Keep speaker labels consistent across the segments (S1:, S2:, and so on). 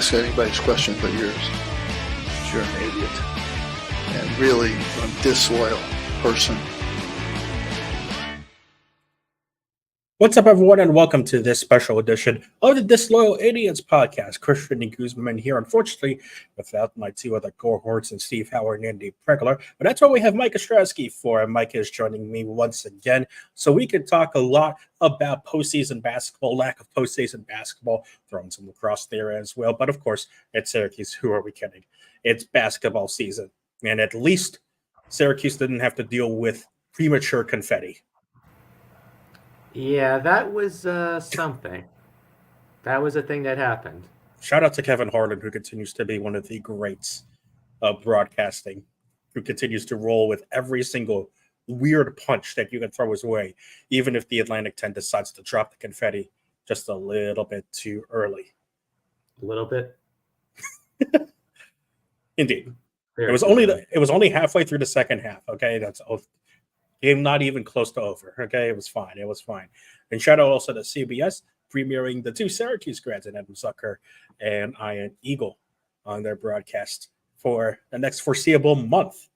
S1: ask anybody's question but yours. You're an idiot. And really a disloyal person.
S2: What's up, everyone, and welcome to this special edition of the Disloyal Idiots podcast. Christian and Guzman here, unfortunately, without my two other cohorts and Steve Howard and Andy Pregler. But that's what we have Mike Ostrowski for, and Mike is joining me once again. So we could talk a lot about postseason basketball, lack of postseason basketball, throwing some lacrosse there as well. But of course, at Syracuse, who are we kidding? It's basketball season. And at least Syracuse didn't have to deal with premature confetti.
S3: Yeah, that was something. That was a thing that happened.
S2: Shout out to Kevin Harlan, who continues to be one of the greats of broadcasting, who continues to roll with every single weird punch that you can throw his way, even if the Atlantic 10 decides to drop the confetti just a little bit too early.
S3: A little bit?
S2: Indeed. It was only halfway through the second half, okay? That's game not even close to over. Okay, it was fine. It was fine. And shout out also to CBS premiering the two Syracuse grads in Adam Zucker and Ian Eagle on their broadcast for the next foreseeable month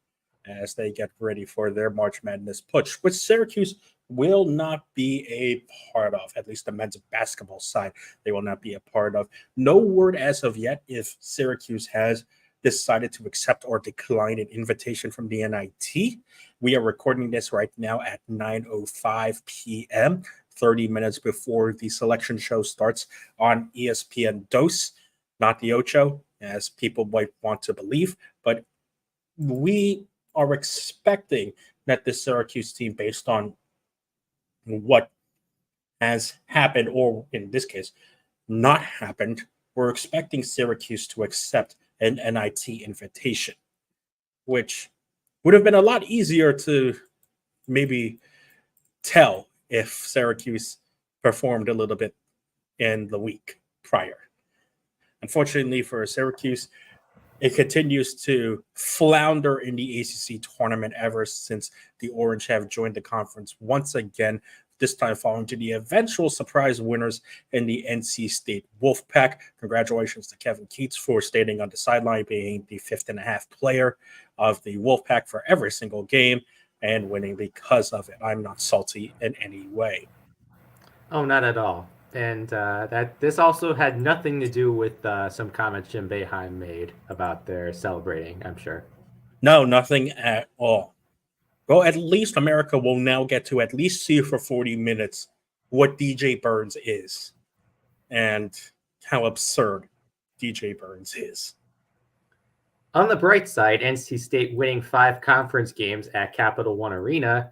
S2: as they get ready for their March Madness push, which Syracuse will not be a part of, at least the men's basketball side. They will not be a part of. No word as of yet if Syracuse has decided to accept or decline an invitation from the NIT. We are recording this right now at 9:05 p.m., 30 minutes before the selection show starts on ESPN Dos, not the Ocho, as people might want to believe. But we are expecting that the Syracuse team, based on what has happened, or in this case, not happened, we're expecting Syracuse to accept an NIT invitation, which would have been a lot easier to maybe tell if Syracuse performed a little bit in the week prior. Unfortunately for Syracuse, it continues to flounder in the ACC tournament ever since the Orange have joined the conference once again, this time falling to the eventual surprise winners in the NC State Wolfpack. Congratulations to Kevin Keats for standing on the sideline, being the 5th-and-a-half player of the Wolfpack for every single game and winning because of it. I'm not salty in any way.
S3: Oh, not at all. And this also had nothing to do with some comments Jim Boeheim made about their celebrating, I'm sure.
S2: No, nothing at all. Well, at least America will now get to at least see for 40 minutes what DJ Burns is and how absurd DJ Burns is.
S3: On the bright side, NC State winning 5 conference games at Capital One Arena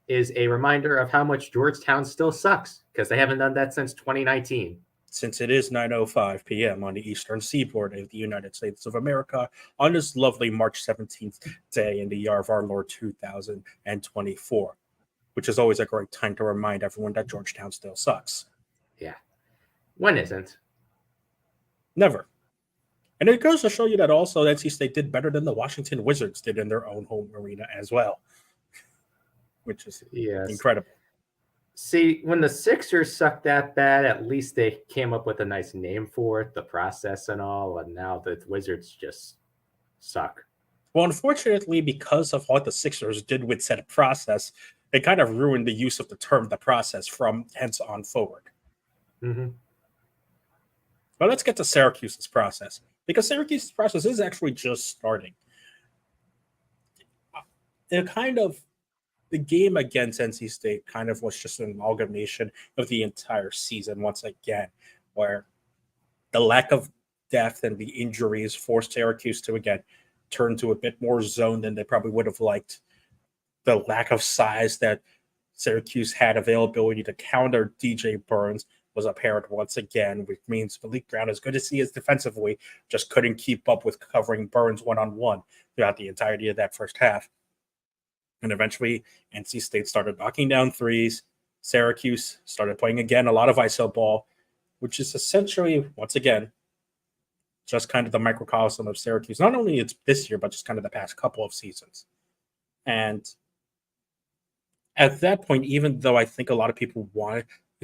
S3: is a reminder of how much Georgetown still sucks, because they haven't done that since 2019.
S2: Since it is 9:05 p.m. on the eastern seaboard of the United States of America on this lovely March 17th day in the year of our Lord 2024, which is always a great time to remind everyone that Georgetown still sucks.
S3: Yeah. When isn't?
S2: Never. And it goes to show you that also NC State did better than the Washington Wizards did in their own home arena as well, which is incredible.
S3: See, when the Sixers sucked that bad, at least they came up with a nice name for it, the process and all, and now the Wizards just suck.
S2: Well, unfortunately, because of what the Sixers did with said process, they kind of ruined the use of the term the process from hence on forward.
S3: Mm-hmm.
S2: But let's get to Syracuse's process, because Syracuse's process is actually just starting. The game against NC State kind of was just an amalgamation of the entire season once again, where the lack of depth and the injuries forced Syracuse to, again, turn to a bit more zone than they probably would have liked. The lack of size that Syracuse had availability to counter DJ Burns was apparent once again, which means Malik Brown, as good as he is defensively, just couldn't keep up with covering Burns one-on-one throughout the entirety of that first half. And eventually, NC State started knocking down threes. Syracuse started playing again a lot of iso ball, which is essentially, once again, just kind of the microcosm of Syracuse. Not only it's this year, but just kind of the past couple of seasons. And at that point, even though I think a lot of people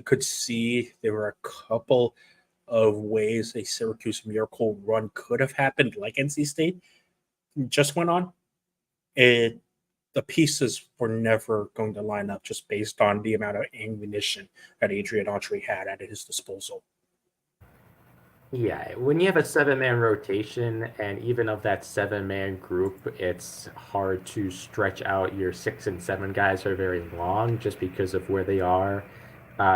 S2: could see there were a couple of ways a Syracuse miracle run could have happened, like NC State just went on, the pieces were never going to line up just based on the amount of ammunition that Adrian Autry had at his disposal.
S3: Yeah, when you have a 7-man rotation, and even of that 7-man group, it's hard to stretch out your 6 and 7 guys for very long just because of where they are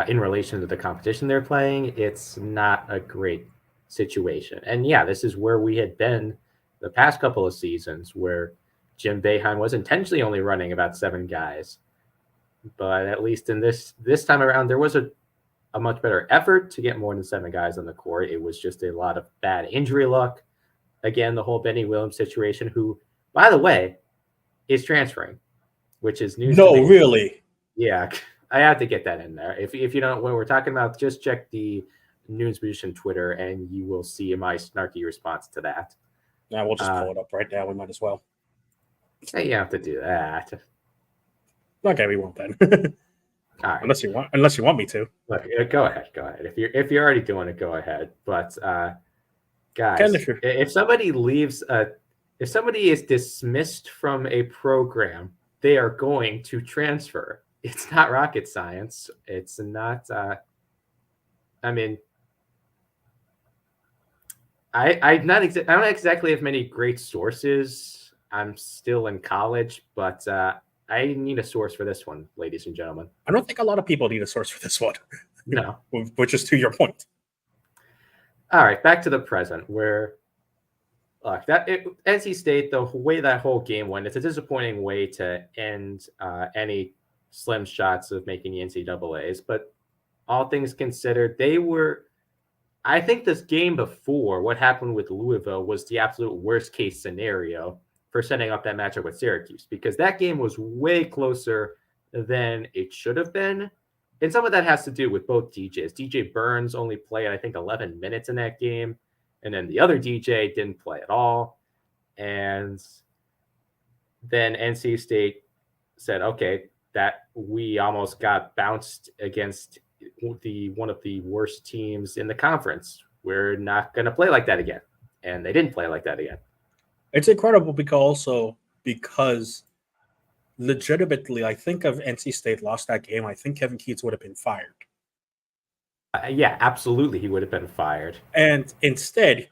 S3: in relation to the competition they're playing. It's not a great situation. And yeah, this is where we had been the past couple of seasons, where Jim Boeheim was intentionally only running about 7 guys. But at least in this time around, there was a much better effort to get more than 7 guys on the court. It was just a lot of bad injury luck. Again, the whole Benny Williams situation, who, by the way, is transferring, which is news.
S2: No, really?
S3: Yeah, I have to get that in there. If you don't, when we're talking about, just check the News Musician Twitter, and you will see my snarky response to that.
S2: Now we'll just pull it up right now. We might as well.
S3: You have to do that.
S2: Okay, we won't then.
S3: All right.
S2: Unless you want me to.
S3: Look, go ahead. If you're already doing it, go ahead. But guys, if somebody leaves, if somebody is dismissed from a program, they are going to transfer. It's not rocket science. It's not. I mean, I don't exactly have many great sources. I'm still in college, but I need a source for this one, ladies and gentlemen.
S2: I don't think a lot of people need a source for this one.
S3: No.
S2: Which is to your point.
S3: All right, back to the present, where NC State, the way that whole game went, it's a disappointing way to end any slim shots of making the NCAAs. But all things considered, I think this game before, what happened with Louisville, was the absolute worst case scenario for setting up that matchup with Syracuse, because that game was way closer than it should have been. And some of that has to do with both DJs. DJ Burns only played, I think, 11 minutes in that game. And then the other DJ didn't play at all. And then NC State said, okay, that we almost got bounced against one of the worst teams in the conference. We're not going to play like that again. And they didn't play like that again.
S2: It's incredible because legitimately, I think if NC State lost that game, I think Kevin Keats would have been fired.
S3: Yeah, absolutely. He would have been fired.
S2: And instead,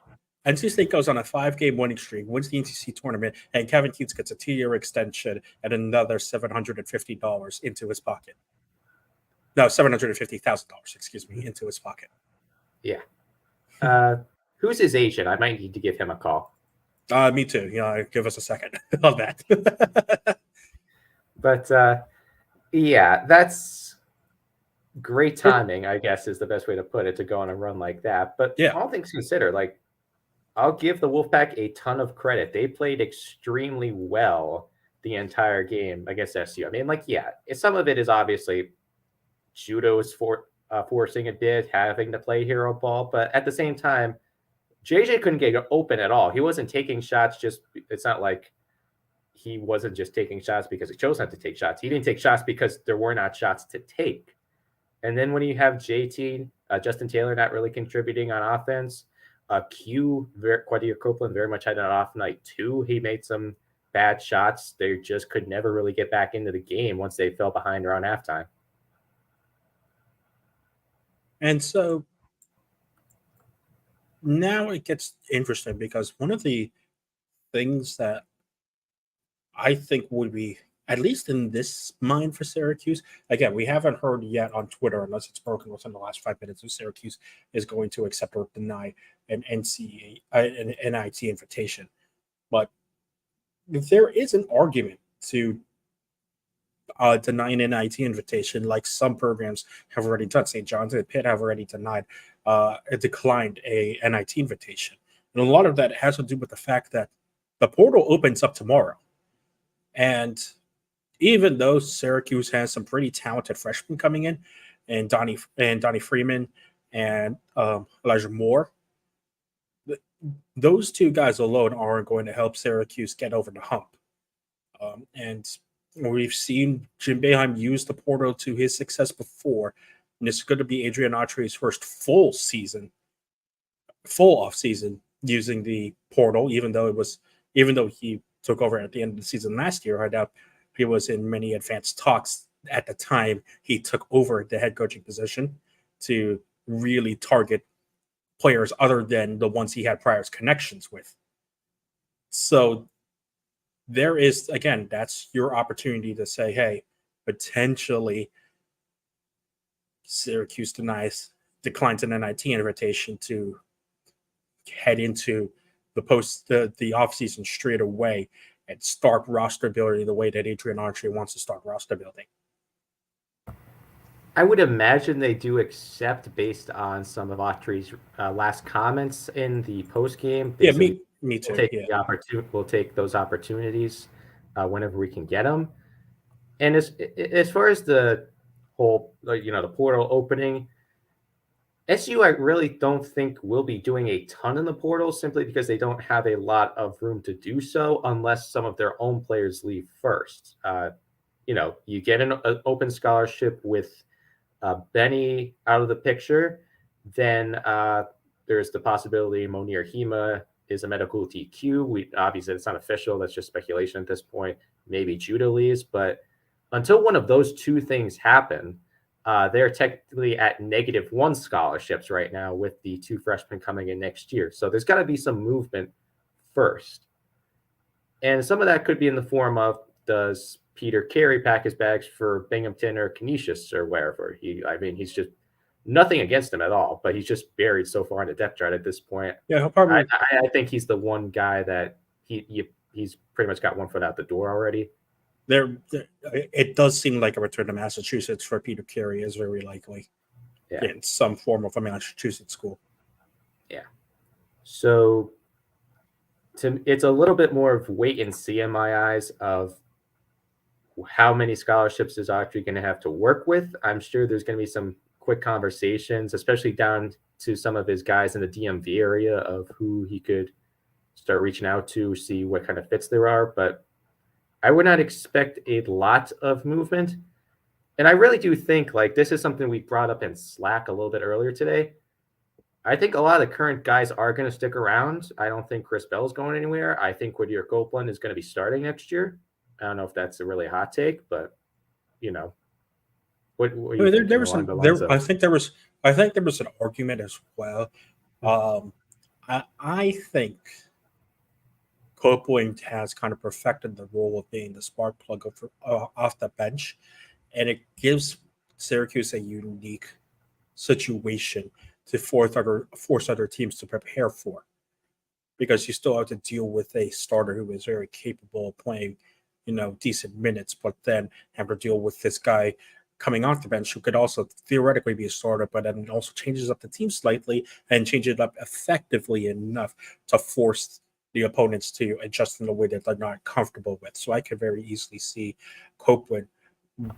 S2: NC State goes on a 5-game winning streak, wins the NCC tournament, and Kevin Keats gets a 2-year extension and another $750 into his pocket. No, $750,000, excuse me, into his pocket.
S3: Yeah. Who's his agent? I might need to give him a call.
S2: Me too. Give us a second on that.
S3: But yeah, that's great timing, I guess, is the best way to put it, to go on a run like that. But yeah, all things considered, like, I'll give the Wolfpack a ton of credit. They played extremely well the entire game against SU. I mean, like, yeah, some of it is obviously judo is forcing a bit, having to play hero ball, but at the same time, JJ couldn't get open at all. He wasn't taking shots. It's not like he wasn't just taking shots because he chose not to take shots. He didn't take shots because there were not shots to take. And then when you have JT, Justin Taylor, not really contributing on offense, Quadir Copeland very much had an off night too. He made some bad shots. They just could never really get back into the game once they fell behind around halftime.
S2: And so now it gets interesting, because one of the things that I think would be, at least in this mind for Syracuse, again, we haven't heard yet on Twitter, unless it's broken within the last 5 minutes, if Syracuse is going to accept or deny an NIT invitation. But there is an argument to deny an NIT invitation, like some programs have already done. St. John's and Pitt have already declined a NIT invitation. And a lot of that has to do with the fact that the portal opens up tomorrow. And even though Syracuse has some pretty talented freshmen coming in, and Donnie Freeman and Elijah Moore, those two guys alone aren't going to help Syracuse get over the hump. And we've seen Jim Boeheim use the portal to his success before, and it's going to be Adrian Autry's first full season full off season using the portal, even though he took over at the end of the season last year. I doubt he was in many advanced talks at the time he took over the head coaching position to really target players other than the ones he had prior connections with. So there is, again, that's your opportunity to say, hey, potentially Syracuse declines an NIT invitation to head into the offseason straight away and start roster building the way that Adrian Autry wants to start roster building.
S3: I would imagine they do, accept based on some of Autry's last comments in the post game.
S2: Yeah, me too.
S3: We'll take those opportunities whenever we can get them. And as far as the whole, the portal opening, SU, I really don't think will be doing a ton in the portal simply because they don't have a lot of room to do so unless some of their own players leave first. You get an open scholarship with Benny out of the picture, then there's the possibility Monir Hema is a medical TQ. Obviously, it's not official. That's just speculation at this point. Maybe Judah leaves, but until one of those two things happen, they're technically at -1 scholarships right now with the 2 freshmen coming in next year. So there's got to be some movement first. And some of that could be in the form of, does Peter Carey pack his bags for Binghamton or Canisius or wherever? He's just nothing against him at all, but he's just buried so far in the depth chart at this point.
S2: Yeah, he'll probably.
S3: I think he's the one guy that he's pretty much got one foot out the door already.
S2: It does seem like a return to Massachusetts for Peter Carey is very likely.
S3: Yeah.
S2: In some form of a Massachusetts school.
S3: Yeah. So it's a little bit more of wait and see in my eyes of how many scholarships is Autry going to have to work with. I'm sure there's going to be some quick conversations, especially down to some of his guys in the DMV area of who he could start reaching out to, see what kind of fits there are. But I would not expect a lot of movement. And I really do think, this is something we brought up in Slack a little bit earlier today. I think a lot of the current guys are going to stick around. I don't think Chris Bell's going anywhere. I think Whittier Copeland is going to be starting next year. I don't know if that's a really hot take, but what you think?
S2: I think there was an argument as well. I think Copeland has kind of perfected the role of being the spark plug off the bench, and it gives Syracuse a unique situation to force other teams to prepare for, because you still have to deal with a starter who is very capable of playing, decent minutes, but then have to deal with this guy coming off the bench who could also theoretically be a starter, but then also changes up the team slightly and changes it up effectively enough to force the opponents to adjust in a way that they're not comfortable with. So I could very easily see Copeland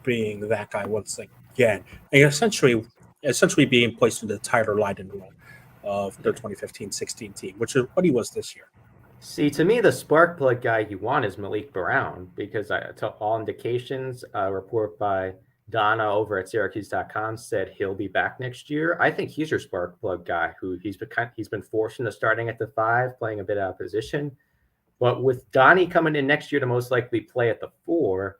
S2: being that guy once again, and essentially being placed in the Tyler Lydon role of the 2015-16 team, which is what he was this year.
S3: See, to me, the spark plug guy you want is Malik Brown, because to all indications, a report by Donna over at Syracuse.com said he'll be back next year. I think he's your spark plug guy who he's been forced into starting at the 5, playing a bit out of position. But with Donnie coming in next year to most likely play at the 4,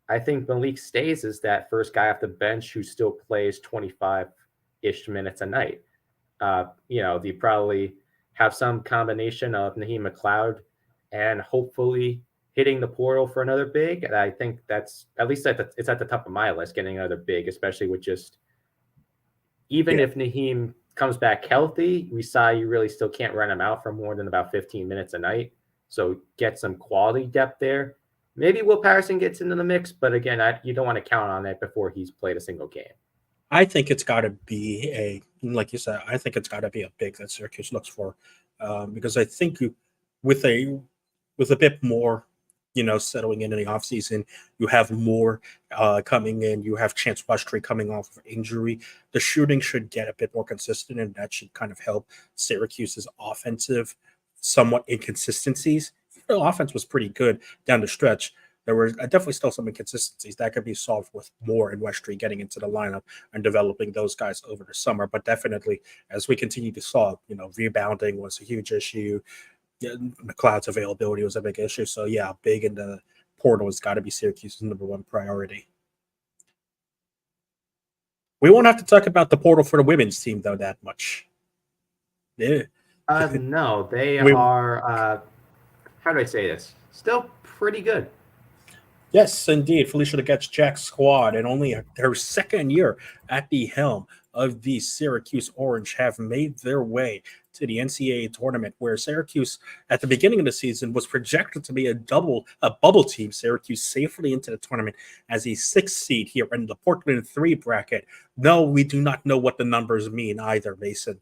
S3: I think Malik stays as that first guy off the bench who still plays 25-ish minutes a night. They probably have some combination of Naheem McLeod and hopefully hitting the portal for another big. And I think that's at least it's at the top of my list, getting another big, especially with just if Naheem comes back healthy, we saw you really still can't run him out for more than about 15 minutes a night. So get some quality depth there. Maybe Will Patterson gets into the mix, but again, you don't want to count on that before he's played a single game.
S2: I think it's got to be like you said, I think it's got to be a big that Syracuse looks for, because I think with a bit more, settling in the offseason, you have more coming in. You have Chance Westry coming off of injury. The shooting should get a bit more consistent, and that should kind of help Syracuse's offensive somewhat inconsistencies. The offense was pretty good down the stretch, there were definitely still some inconsistencies that could be solved with Moore and Westry getting into the lineup and developing those guys over the summer. But definitely, as we continue to solve, rebounding was a huge issue. Yeah, McLeod's availability was a big issue. So yeah, big in the portal has got to be Syracuse's number one priority. We won't have to talk about the portal for the women's team though that much. Yeah.
S3: No, they are. How do I say this? Still pretty good.
S2: Yes, indeed. Felicia Leggett's Jack squad, and only her second year at the helm of the Syracuse Orange, have made their way to the NCAA tournament, where Syracuse, at the beginning of the season, was projected to be a bubble team. Syracuse safely into the tournament as a 6th seed here in the Portland 3 bracket. No, we do not know what the numbers mean either, Mason.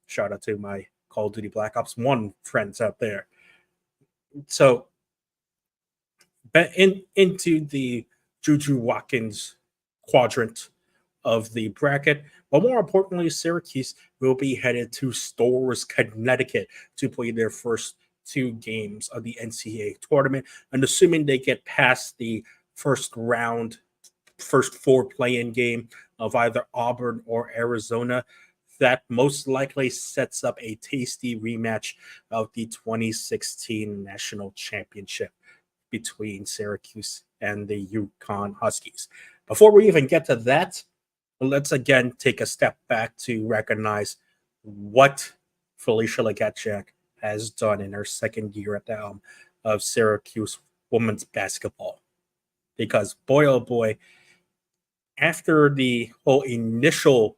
S2: Shout out to my Call of Duty Black Ops 1 friends out there. So, into the Juju Watkins quadrant of the bracket, but more importantly, Syracuse will be headed to Storrs, Connecticut to play their first 2 games of the NCAA tournament. And assuming they get past the first 4 play-in game of either Auburn or Arizona, that most likely sets up a tasty rematch of the 2016 national championship between Syracuse and the UConn Huskies. Before we even get to that, let's again take a step back to recognize what Felicia Legette has done in her second year at the helm of Syracuse women's basketball. Because boy, oh boy, after the whole initial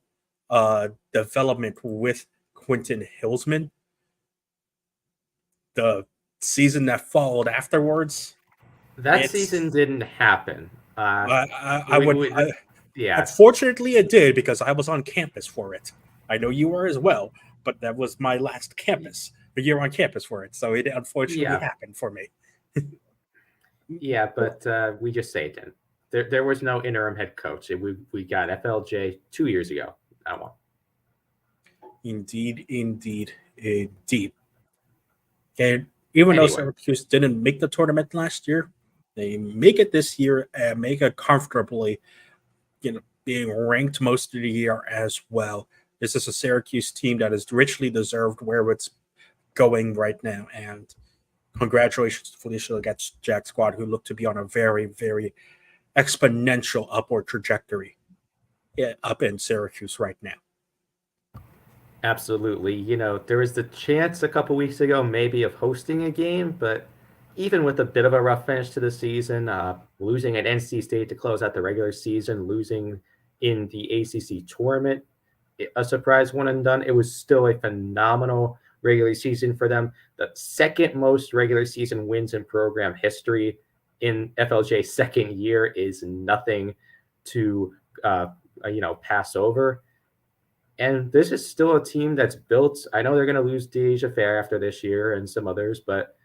S2: development with Quentin Hillsman, the season that followed afterwards,
S3: that season didn't happen.
S2: Yeah. Unfortunately, it did because I was on campus for it. I know you were as well, but that was my last year on campus for it. So it unfortunately happened for me.
S3: Yeah, but we just say it then. There was no interim head coach. We got FLJ 2 years ago. That one.
S2: Indeed. And even though Syracuse didn't make the tournament last year, they make it this year and make it comfortably, being ranked most of the year as well. This is a Syracuse team that is richly deserved where it's going right now. And congratulations to Felicia Legette's Jack squad, who look to be on a very, very exponential upward trajectory up in Syracuse right now.
S3: Absolutely. There was the chance a couple weeks ago maybe of hosting a game, but even with a bit of a rough finish to the season, losing at NC State to close out the regular season, losing in the ACC tournament, a surprise one and done, it was still a phenomenal regular season for them. The second most regular season wins in program history in FLJ's second year is nothing to pass over. And this is still a team that's built. I know they're going to lose Deja Fair after this year and some others, but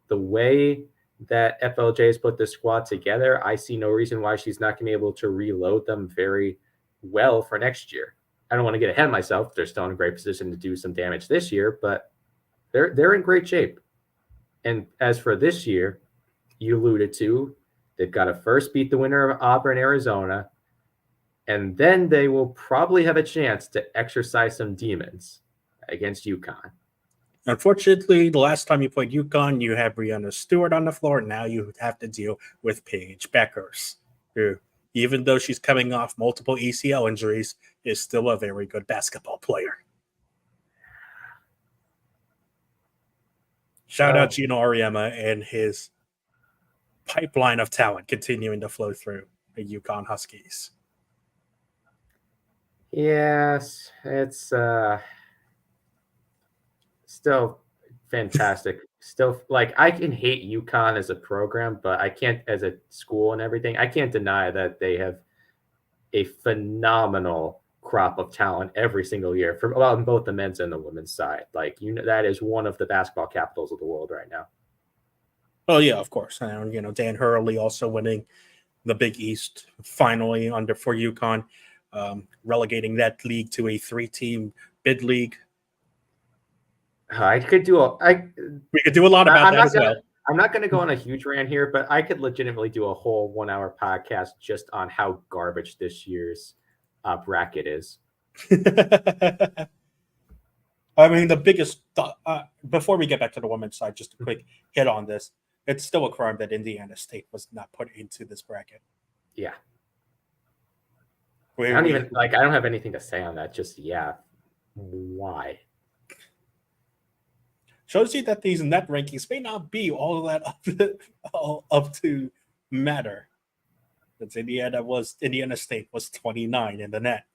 S3: the way that FLJ has put this squad together, I see no reason why she's not going to be able to reload them very well for next year. I don't want to get ahead of myself. They're still in a great position to do some damage this year, but they're in great shape. And as for this year, you alluded to, they've got to first beat the winner of Auburn, Arizona, and then they will probably have a chance to exercise some demons against UConn.
S2: Unfortunately, the last time you played UConn, you had Brianna Stewart on the floor. Now you have to deal with Paige Beckers, who, even though she's coming off multiple ACL injuries, is still a very good basketball player. Shout out Gino Auriemma and his pipeline of talent continuing to flow through the UConn Huskies.
S3: Yes, it's still fantastic. Still, I can hate UConn as a program, but I can't, as a school and everything, I can't deny that they have a phenomenal crop of talent every single year on both the men's and the women's side. That is one of the basketball capitals of the world right now.
S2: Oh yeah, of course. And Dan Hurley also winning the Big East finally for UConn, relegating that league to a 3-team bid league.
S3: We could do a lot
S2: about that as well.
S3: I'm not going to go on a huge rant here, but I could legitimately do a whole 1 hour podcast just on how garbage this year's bracket is.
S2: I mean, the biggest before we get back to the women's side, just a quick hit on this. It's still a crime that Indiana State was not put into this bracket.
S3: Yeah. I don't have anything to say on that. Just, why?
S2: Shows you that these net rankings may not be all that up to matter. That's Indiana State was 29 in the net.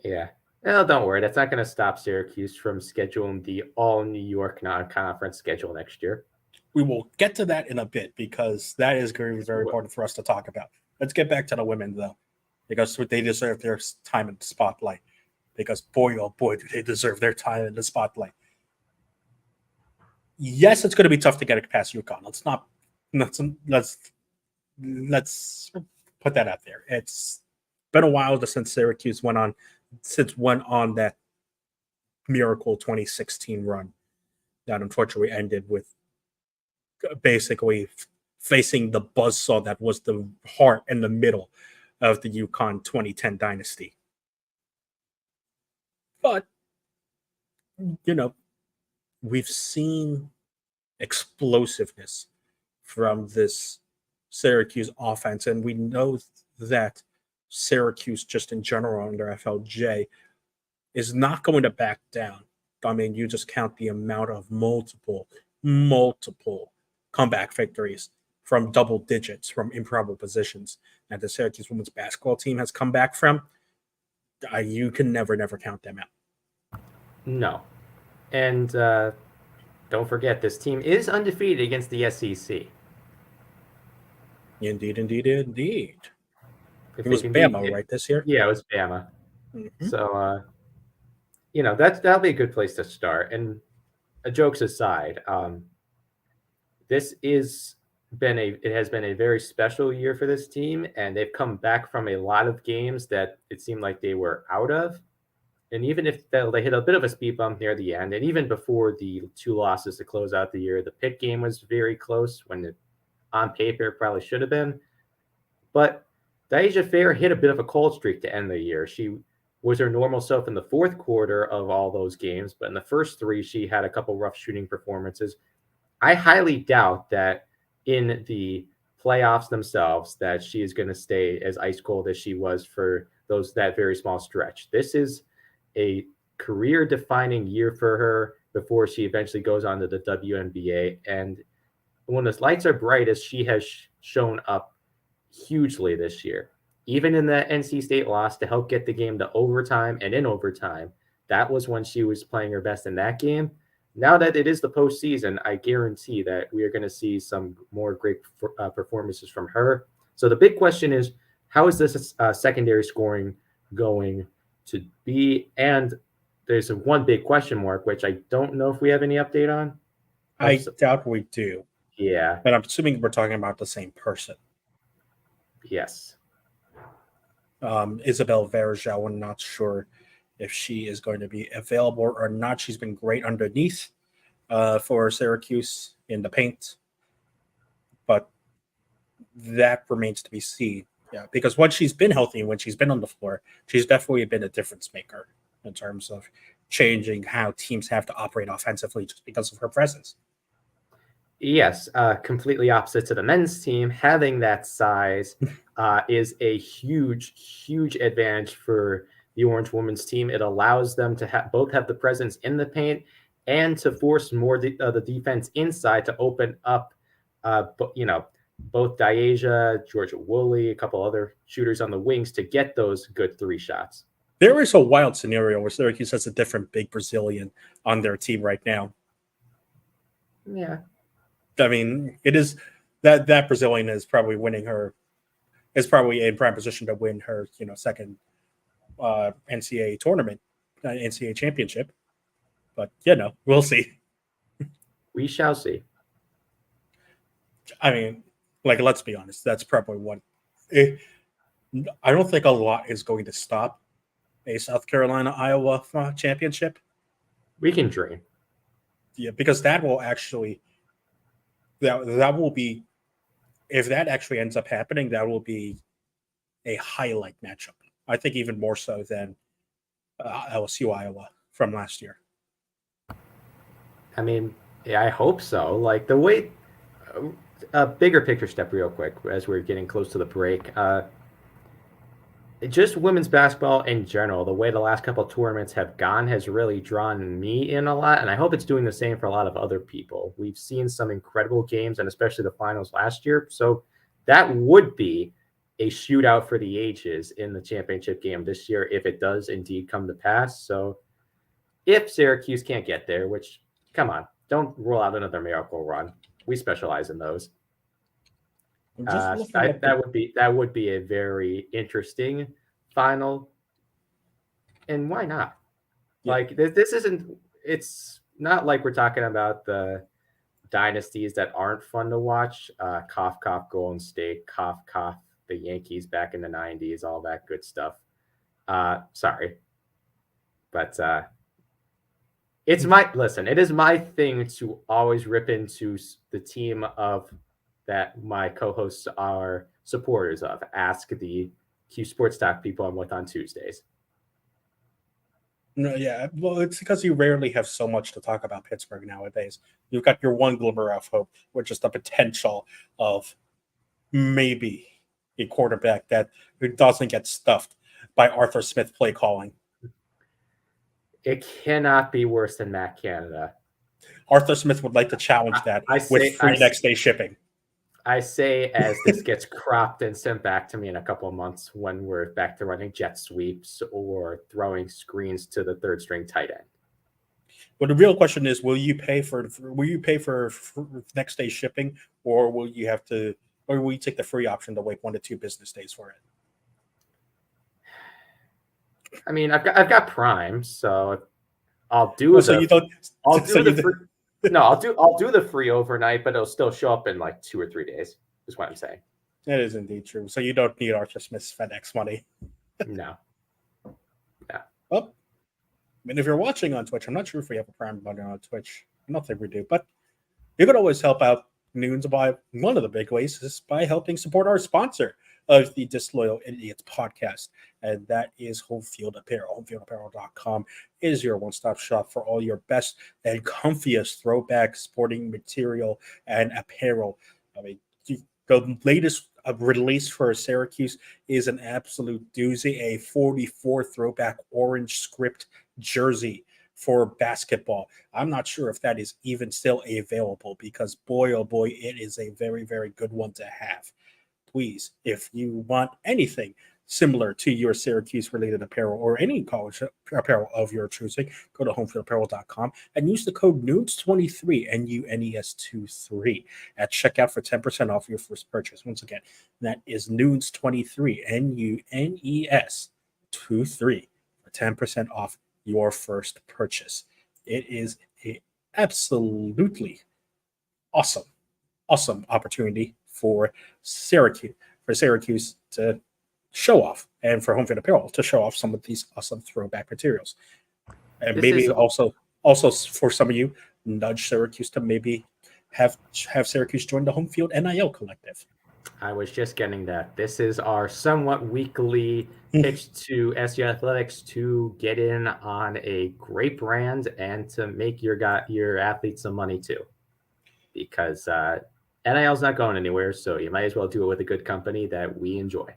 S3: Yeah. Well, don't worry. That's not going to stop Syracuse from scheduling the all New York non-conference schedule next year.
S2: We will get to that in a bit because that is very, very important for us to talk about. Let's get back to the women, though, because they deserve their time in the spotlight. Because boy, oh boy, do they deserve their time in the spotlight. Yes, it's going to be tough to get it past UConn. Let's put that out there. It's been a while since Syracuse went on that miracle 2016 run that unfortunately ended with basically facing the buzzsaw that was the heart and the middle of the UConn 2010 dynasty. But, we've seen explosiveness from this Syracuse offense, and we know that Syracuse, just in general under FLJ, is not going to back down. I mean, you just count the amount of multiple comeback victories from double digits from improbable positions that the Syracuse women's basketball team has come back from. You can never count them out.
S3: No. And don't forget, this team is undefeated against the SEC.
S2: Indeed. It was Bama, right, this year?
S3: Yeah, it was Bama.
S2: Mm-hmm.
S3: So, that'll be a good place to start. And jokes aside, it has been a very special year for this team, and they've come back from a lot of games that it seemed like they were out of. And even if they hit a bit of a speed bump near the end, and even before the 2 losses to close out the year, the Pitt game was very close when on paper it probably should have been. But Deja Fair hit a bit of a cold streak to end the year. She was her normal self in the fourth quarter of all those games, but in the first 3, she had a couple rough shooting performances. I highly doubt that in the playoffs themselves that she is going to stay as ice cold as she was for that very small stretch. This is a career-defining year for her before she eventually goes on to the WNBA. And when the lights are brightest, she has shown up hugely this year. Even in the NC State loss to help get the game to overtime, and in overtime, that was when she was playing her best in that game. Now that it is the postseason, I guarantee that we are going to see some more great performances from her. So the big question is, how is this secondary scoring going to be? And there's one big question mark, which I don't know if we have any update on.
S2: I doubt we do.
S3: Yeah.
S2: But I'm assuming we're talking about the same person.
S3: Yes.
S2: Isabel Verjao, I'm not sure if she is going to be available or not. She's been great underneath for Syracuse in the paint. But that remains to be seen. Yeah, because when she's been healthy and when she's been on the floor, she's definitely been a difference maker in terms of changing how teams have to operate offensively just because of her presence.
S3: Yes, completely opposite to the men's team. Having that size is a huge advantage for the Orange women's team. It allows them to both have the presence in the paint and to force more the defense inside to open up, both Diasia, Georgia Woolley, a couple other shooters on the wings to get those good 3 shots.
S2: There is a wild scenario where Syracuse has a different big Brazilian on their team right now.
S3: Yeah.
S2: I mean, it is that Brazilian is probably in prime position to win her, second NCAA tournament, NCAA championship. But, we'll see.
S3: We shall see.
S2: I mean, let's be honest. That's probably one. I don't think a lot is going to stop a South Carolina-Iowa championship.
S3: We can dream.
S2: Yeah, because that will actually that will be, if that actually ends up happening, that will be a highlight matchup. I think even more so than LSU Iowa from last year.
S3: I mean, yeah, I hope so. Like the way, a bigger picture step, real quick, as we're getting close to the break. Just women's basketball in general, the way the last couple of tournaments have gone has really drawn me in a lot, and I hope it's doing the same for a lot of other people. We've seen some incredible games, and especially the finals last year. So that would be a shootout for the ages in the championship game this year if it does indeed come to pass. So if Syracuse can't get there, which, come on, don't rule out another miracle run. We specialize in those. That would be a very interesting final, and why not? Yeah. Like this isn't. It's not like we're talking about the dynasties that aren't fun to watch. Cough, cough, Golden State. Cough, cough, the Yankees back in the '90s. All that good stuff. Sorry, but it's my listen. It is my thing to always rip into the team of that my co-hosts are supporters of. Ask the Q Sports Talk people I'm with on Tuesdays.
S2: No, yeah. Well, it's because you rarely have so much to talk about Pittsburgh nowadays. You've got your one glimmer of hope, which is the potential of maybe a quarterback that doesn't get stuffed by Arthur Smith play calling.
S3: It cannot be worse than Matt Canada.
S2: Arthur Smith would like to challenge that with free next day shipping.
S3: I say as this gets cropped and sent back to me in a couple of months when we're back to running jet sweeps or throwing screens to the third string tight end.
S2: Well, the real question is, will you pay for next day shipping, or will you take the free option to wait 1 to 2 business days for it?
S3: I mean, I've got Prime, so I'll do I'll do the free overnight, but it'll still show up in like 2 or 3 days. Is what I'm saying.
S2: That is indeed true. So you don't need Arthur Smith's FedEx money.
S3: No.
S2: Well, I mean, if you're watching on Twitch, I'm not sure if we have a Prime button on Twitch. I don't think we do, but you could always help out Noons by one of the big ways is by helping support our sponsor of the Disloyal Idiots podcast, and that is Home Field Apparel. HomeFieldApparel.com is your one-stop shop for all your best and comfiest throwback sporting material and apparel. I mean, the latest release for Syracuse is an absolute doozy, a 44 throwback orange script jersey for basketball. I'm not sure if that is even still available because boy, oh boy, it is a very, very good one to have. Please, if you want anything similar to your Syracuse-related apparel or any college apparel of your choosing, go to homefieldapparel.com and use the code NUNES23, NUNES23, at checkout for 10% off your first purchase. Once again, that is NUNES23, NUNES23, for 10% off your first purchase. It is an absolutely awesome opportunity for Syracuse to show off, and for Home Field Apparel to show off some of these awesome throwback materials. And maybe also for some of you, nudge Syracuse to maybe have Syracuse join the Home Field NIL collective.
S3: I was just getting that. This is our somewhat weekly pitch to SU Athletics to get in on a great brand and to make your athletes some money too. Because NIL is not going anywhere, so you might as well do it with a good company that we enjoy.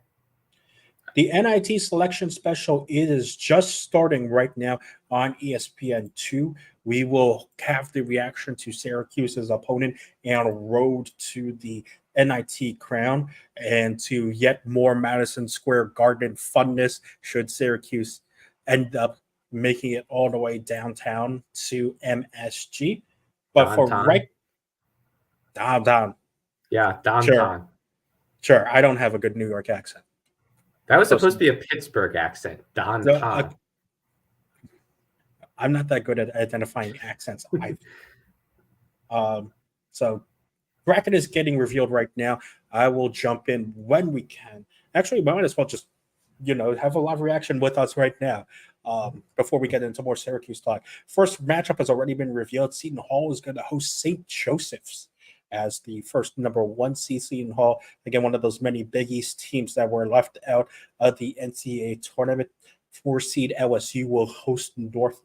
S2: The NIT selection special is just starting right now on ESPN2. We will have the reaction to Syracuse's opponent en road to the NIT crown and to yet more Madison Square Garden funness should Syracuse end up making it all the way downtown to MSG. But downtown.
S3: Yeah, downtown.
S2: Sure, I don't have a good New York accent.
S3: That was supposed to be a Pittsburgh accent. Downtown.
S2: I'm not that good at identifying accents either. So bracket is getting revealed right now. I will jump in when we can. Actually, we might as well just, have a live reaction with us right now before we get into more Syracuse talk. First matchup has already been revealed. Seton Hall is going to host St. Joseph's. as the first number 1 seed Seton Hall. Again, one of those many Big East teams that were left out of the NCAA tournament. 4 seed LSU will host North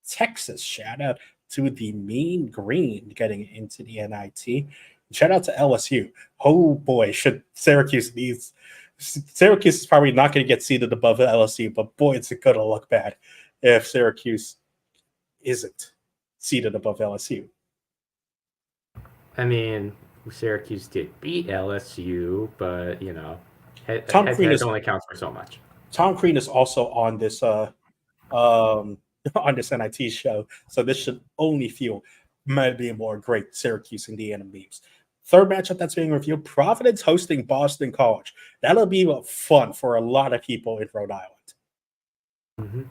S2: Texas. Shout out to the Mean Green getting into the NIT. Shout out to LSU. Oh boy, Syracuse is probably not going to get seeded above LSU, but boy, it's going to look bad if Syracuse isn't seeded above LSU.
S3: I mean, Syracuse did beat LSU, but
S2: Tom Crean
S3: only counts for so much.
S2: Tom Crean is also on this on this NIT show, so this should only fuel maybe more great Syracuse Indiana memes. Third matchup that's being reviewed: Providence hosting Boston College. That'll be fun for a lot of people in Rhode Island.
S3: Mm-hmm.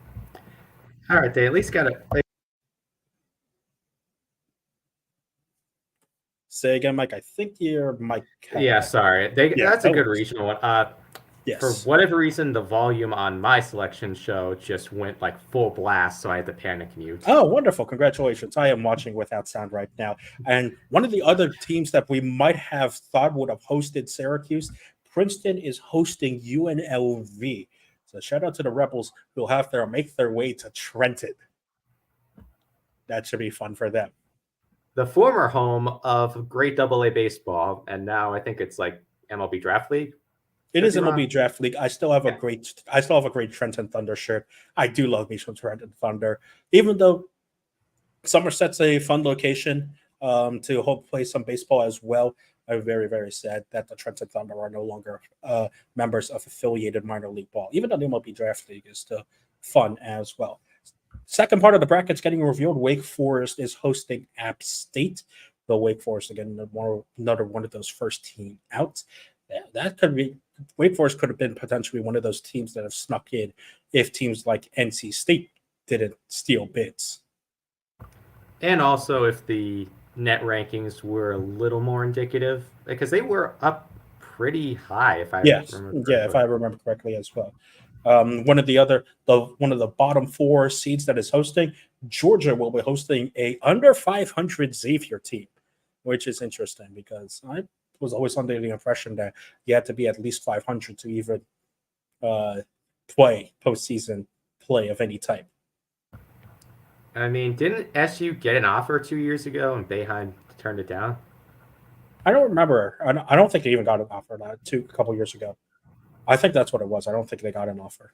S3: All right, they at least got to.
S2: Say again, Mike. I think your mic.
S3: Yeah, sorry. That's a good regional one.
S2: Yes.
S3: For whatever reason, the volume on my selection show just went like full blast, so I had to panic mute.
S2: Oh, wonderful. Congratulations. I am watching without sound right now. And one of the other teams that we might have thought would have hosted Syracuse, Princeton is hosting UNLV. So shout out to the Rebels who'll have to make their way to Trenton. That should be fun for them.
S3: The former home of great AA baseball, and now I think it's like MLB Draft League.
S2: It is MLB Draft League. I still have a great Trenton Thunder shirt. I do love me some Trenton Thunder, even though Somerset's a fun location to hope play some baseball as well. I'm very, very sad that the Trenton Thunder are no longer members of affiliated minor league ball. Even though the MLB Draft League is still fun as well. Second part of the bracket's getting revealed. Wake Forest is hosting App State. Though Wake Forest, again, another one of those first team outs. That could be Wake Forest could have been potentially one of those teams that have snuck in if teams like NC State didn't steal bids.
S3: And also if the net rankings were a little more indicative, because they were up pretty high, if I remember
S2: correctly as well. One of the bottom 4 seeds that is hosting, Georgia will be hosting a under 500 Xavier team, which is interesting because I was always under the impression that you had to be at least 500 to even play postseason play of any type.
S3: I mean, didn't SU get an offer 2 years ago and Boeheim turned it down?
S2: I don't remember. I don't think they even got an offer a couple years ago. I think that's what it was. I don't think they got an offer.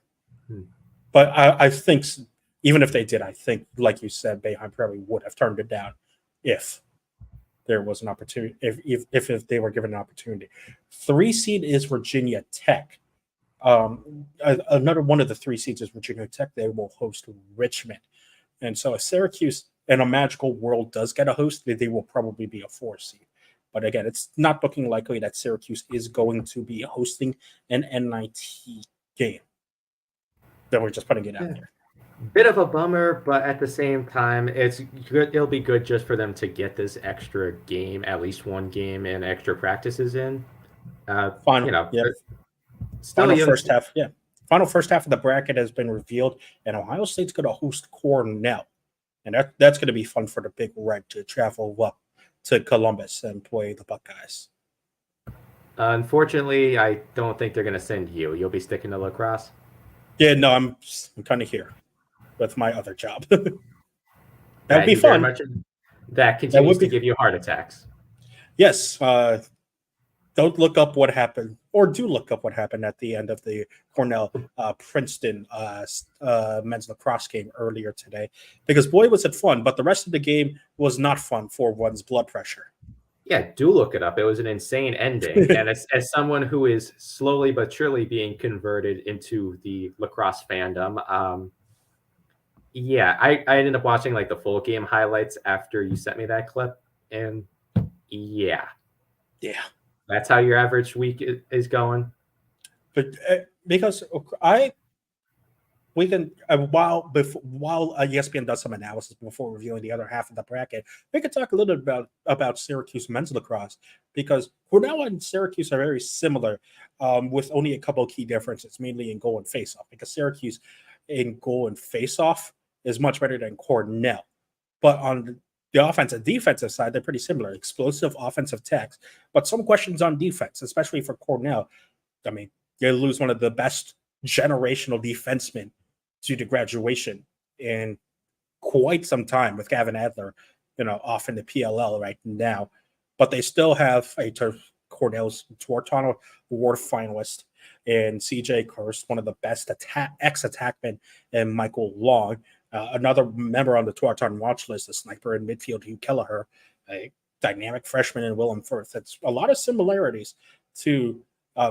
S2: But I think even if they did, I think, like you said, Boeheim probably would have turned it down if there was an opportunity, if they were given an opportunity. 3 seed is Virginia Tech. Another one of the 3 seeds is Virginia Tech. They will host Richmond. And so if Syracuse in a magical world does get a host, they will probably be a 4 seed. But again, it's not looking likely that Syracuse is going to be hosting an NIT game. Then we're just putting it out there.
S3: Bit of a bummer, but at the same time, it's good. It'll be good just for them to get this extra game, at least one game, and extra practices in. Final first half. Yeah, final first half of the bracket has been revealed, and Ohio State's going to host Cornell, and that's going to be fun for the Big Red to travel up to Columbus and play the Buckeyes. Unfortunately, I don't think they're going to send you. You'll be sticking to lacrosse.
S2: Yeah, no, I'm kind of here with my other job. That'd be fun.
S3: That continues to give you heart attacks.
S2: Yes. Don't look up what happened, or do look up what happened at the end of the Cornell Princeton men's lacrosse game earlier today, because boy was it fun, but the rest of the game was not fun for one's blood pressure.
S3: Yeah, do look it up. It was an insane ending. And as someone who is slowly but surely being converted into the lacrosse fandom, I ended up watching like the full game highlights after you sent me that clip. And yeah. That's how your average week is going.
S2: But because we can while ESPN does some analysis before reviewing the other half of the bracket, we could talk a little bit about Syracuse men's lacrosse, because Cornell and Syracuse are very similar, with only a couple of key differences, mainly in goal and face-off. Because Syracuse in goal and face-off is much better than Cornell, but on the offense and defensive side, they're pretty similar. Explosive offensive attacks, but some questions on defense, especially for Cornell. I mean, you lose one of the best generational defensemen due to graduation in quite some time with Gavin Adler, off in the PLL right now. But they still have Cornell's Tortano Award finalist and CJ Kirst, one of the best ex-attackmen, and Michael Long, another member on the Torton watch list, a sniper in midfield, Hugh Kelleher, a dynamic freshman in Willem Firth. It's a lot of similarities to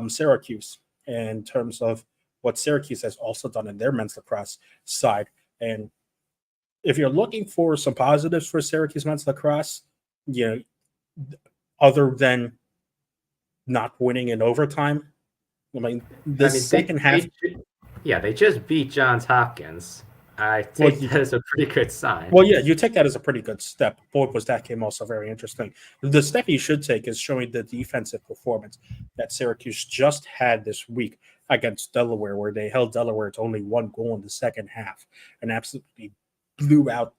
S2: Syracuse in terms of what Syracuse has also done in their men's lacrosse side. And if you're looking for some positives for Syracuse men's lacrosse, other than not winning in overtime, second half.
S3: They just beat Johns Hopkins. I take that as a pretty good sign.
S2: Well, yeah, you take that as a pretty good step. Boy, was that game also very interesting. The step you should take is showing the defensive performance that Syracuse just had this week against Delaware, where they held Delaware to only one goal in the second half and absolutely blew out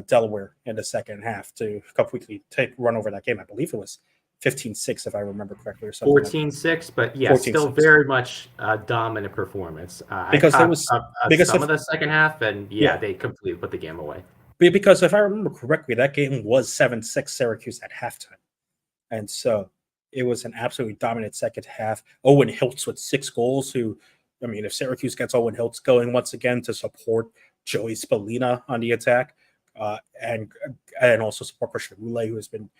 S2: Delaware in the second half to completely run over that game. I believe it was 15-6, if I remember correctly, or something.
S3: 14-6, but yeah, still very much dominant performance.
S2: Because there was
S3: some of the second half, and they completely put the game away.
S2: Because if I remember correctly, that game was 7-6 Syracuse at halftime, and so it was an absolutely dominant second half. Owen Hiltz with 6 goals. If Syracuse gets Owen Hiltz going once again to support Joey Spallina on the attack, and also support Christian Roulette, who has been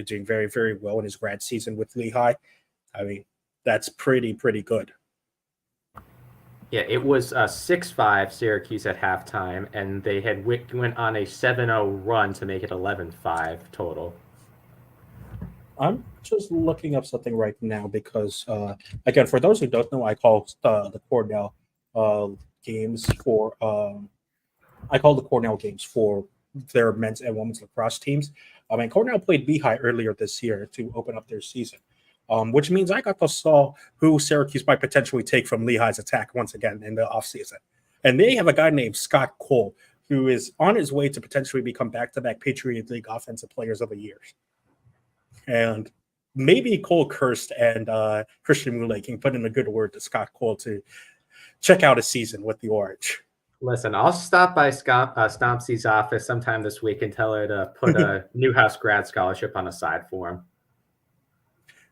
S2: doing very, very well in his grad season with Lehigh. That's pretty good.
S3: Yeah, it was 6-5 Syracuse at halftime, and they had went on a 7-0 run to make it 11-5 total.
S2: I'm just looking up something right now because, again, for those who don't know, I call the Cornell games for their men's and women's lacrosse teams. Cornell played Lehigh earlier this year to open up their season, which means I got to saw who Syracuse might potentially take from Lehigh's attack once again in the offseason. And they have a guy named Scott Cole, who is on his way to potentially become back-to-back Patriot League Offensive Players of the Year. And maybe Cole Kirst and Christian Roulette can put in a good word to Scott Cole to check out his season with the Orange.
S3: Listen, I'll stop by Stompsy's office sometime this week and tell her to put a Newhouse grad scholarship on the side for him.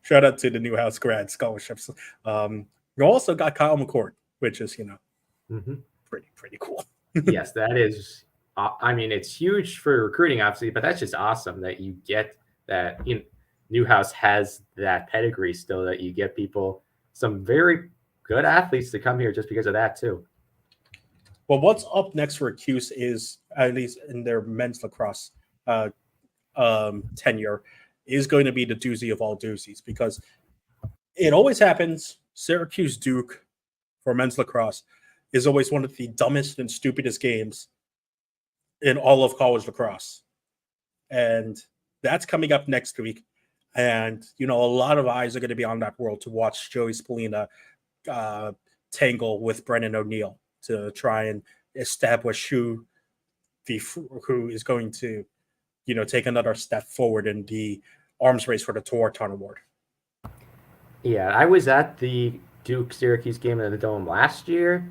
S2: Shout out to the Newhouse grad scholarships. You also got Kyle McCord, which is, pretty cool.
S3: Yes, that is. It's huge for recruiting, obviously, but that's just awesome that you get that. Newhouse has that pedigree still, that you get some very good athletes to come here just because of that too.
S2: Well, what's up next for Cuse is, at least in their men's lacrosse tenure, is going to be the doozy of all doozies, because it always happens. Syracuse Duke for men's lacrosse is always one of the dumbest and stupidest games in all of college lacrosse. And that's coming up next week. And, a lot of eyes are going to be on that world to watch Joey Spallina tangle with Brennan O'Neill to try and establish who is going to, take another step forward in the arms race for the Torton Award.
S3: Yeah, I was at the Duke-Syracuse game in the Dome last year.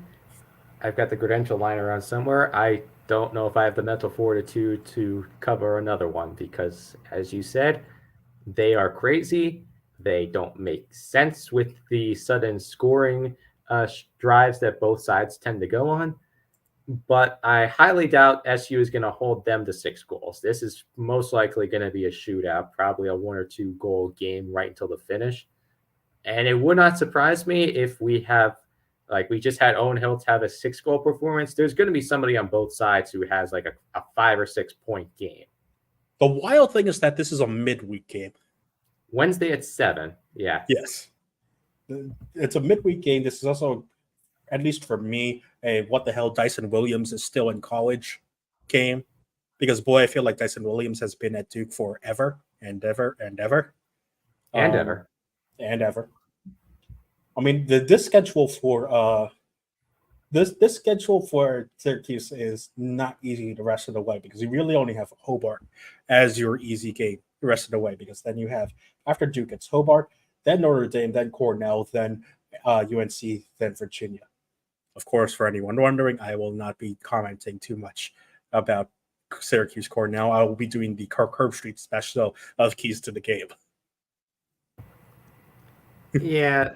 S3: I've got the credential line around somewhere. I don't know if I have the mental fortitude to cover another one because, as you said, they are crazy. They don't make sense with the sudden scoring drives that both sides tend to go on. But I highly doubt SU is going to hold them to 6 goals. This is most likely going to be a shootout, probably a 1 or 2 goal game right until the finish. And it would not surprise me if we have, like we just had Owen Hiltz have a 6-goal performance. There's going to be somebody on both sides who has like a 5 or 6 point game.
S2: The wild thing is that this is a midweek game.
S3: Wednesday at 7. Yeah.
S2: Yes. It's a midweek game. This is also, at least for me, a what the hell Dyson Williams is still in college game. Because, boy, I feel like Dyson Williams has been at Duke forever and ever and ever.
S3: And ever.
S2: And ever. I mean, this schedule for This schedule for Syracuse is not easy the rest of the way because you really only have Hobart as your easy game the rest of the way, because then you have, after Duke, it's Hobart, then Notre Dame, then Cornell, then UNC, then Virginia. Of course, for anyone wondering, I will not be commenting too much about Syracuse Cornell. I will be doing the Curb Street special of Keys to the Game.
S3: Yeah,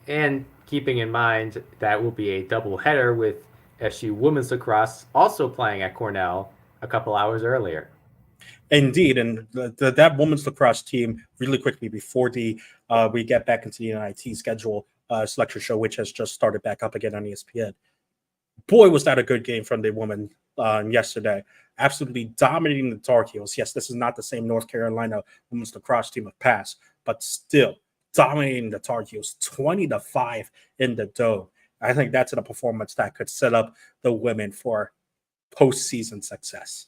S3: and keeping in mind that will be a doubleheader with SU women's lacrosse also playing at Cornell a couple hours earlier.
S2: Indeed, and that women's lacrosse team, really quickly before we get back into the NIT schedule selection show, which has just started back up again on ESPN. Boy, was that a good game from the women yesterday. Absolutely dominating the Tar Heels. Yes, this is not the same North Carolina women's lacrosse team of past, but still dominating the Tar Heels 20-5 in the Dome. I think that's a performance that could set up the women for postseason success.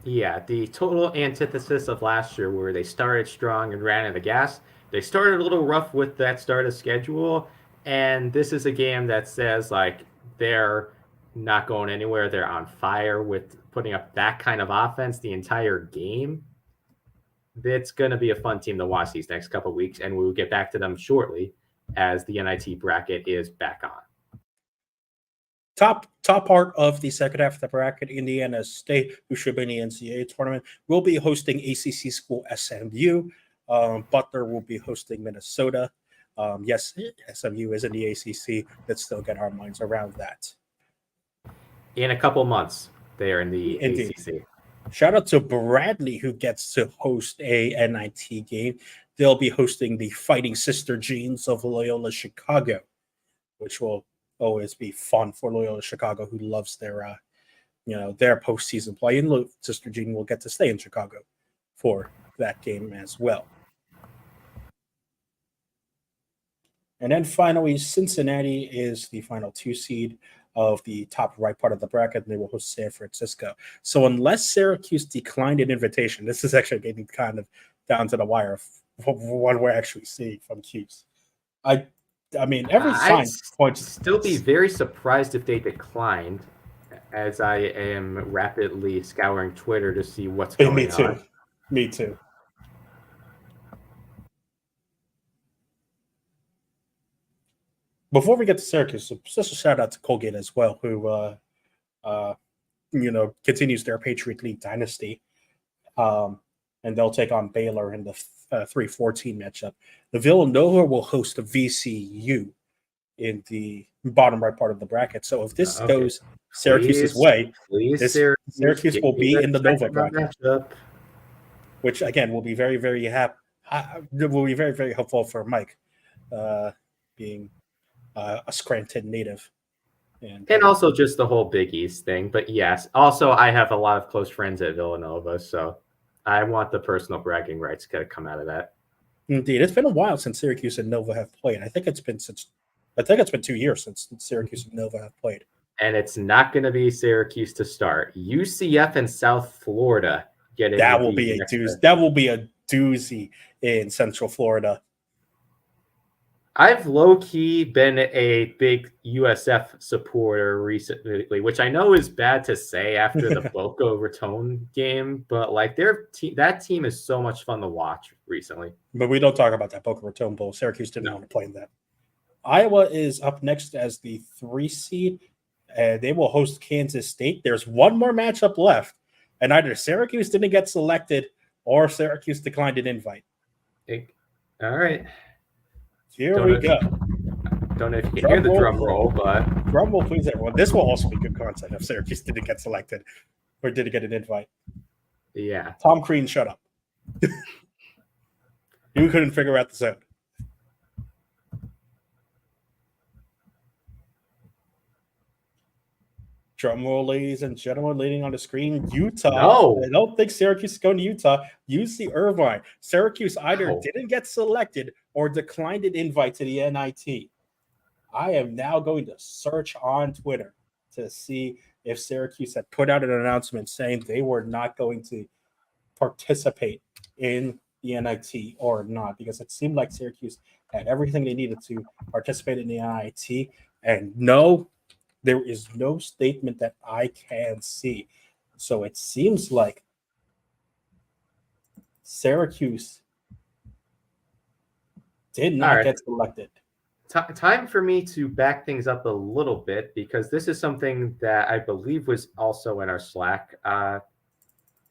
S3: Yeah, the total antithesis of last year, where they started strong and ran out of the gas. They started a little rough with that start of schedule, and this is a game that says like they're not going anywhere. They're on fire with putting up that kind of offense the entire game. It's going to be a fun team to watch these next couple of weeks, and we will get back to them shortly as the NIT bracket is back on.
S2: Top part of the second half of the bracket, Indiana State, who should be in the NCAA tournament, will be hosting ACC school SMU. Butler will be hosting Minnesota. Yes, SMU is in the ACC. Let's still get our minds around that.
S3: In a couple months, they are in the
S2: Indeed.
S3: ACC.
S2: Shout out to Bradley, who gets to host a NIT game. They'll be hosting the Fighting Sister Jeans of Loyola Chicago, which will always be fun for Loyola Chicago, who loves their postseason play. And Sister Jean will get to stay in Chicago for that game as well. And then finally, Cincinnati is the final 2 seed of the top right part of the bracket, and they will host San Francisco. So unless Syracuse declined an invitation, this is actually getting kind of down to the wire of what we're actually seeing from Cuse. I mean, every sign points.
S3: I'd still be very surprised if they declined, as I am rapidly scouring Twitter to see what's going on.
S2: Me too. Before we get to Syracuse, just a shout out to Colgate as well, who continues their Patriot League dynasty, and they'll take on Baylor in the 3-14 matchup. The Villanova will host the VCU in the bottom right part of the bracket. So if this goes Syracuse's way, Syracuse will be in the Nova bracket, which again will be very, very will be very, very helpful for Mike, being a Scranton native.
S3: And also just the whole Big East thing. But yes, also I have a lot of close friends at Villanova, so I want the personal bragging rights to come out of that.
S2: Indeed. It's been a while since Syracuse and Nova have played. I think it's been 2 years since Syracuse and Nova have played.
S3: And it's not going to be Syracuse to start. UCF and South Florida get in.
S2: That will be a doozy. That will be a doozy in Central Florida.
S3: I've low-key been a big USF supporter recently, which I know is bad to say after the Boca Raton game, but like that team is so much fun to watch recently.
S2: But we don't talk about that Boca Raton Bowl. Syracuse didn't want to play in that. Iowa is up next as the 3 seed. They will host Kansas State. There's one more matchup left, and either Syracuse didn't get selected or Syracuse declined an invite.
S3: All right.
S2: Here we go.
S3: Don't know if you can hear the drum roll, but
S2: drum roll, please, everyone. This will also be good content if Syracuse didn't get selected or didn't get an invite.
S3: Yeah.
S2: Tom Crean, shut up. You couldn't figure out the zone. Drum roll, ladies and gentlemen, leading on the screen, Utah.
S3: No.
S2: I don't think Syracuse is going to Utah. UC Irvine. Syracuse either didn't get selected or declined an invite to the NIT. I am now going to search on Twitter to see if Syracuse had put out an announcement saying they were not going to participate in the NIT or not, because it seemed like Syracuse had everything they needed to participate in the NIT. And no, There is no statement that I can see. So it seems like Syracuse did
S3: All
S2: not
S3: right.
S2: get selected.
S3: Time for me to back things up a little bit, because this is something that I believe was also in our Slack.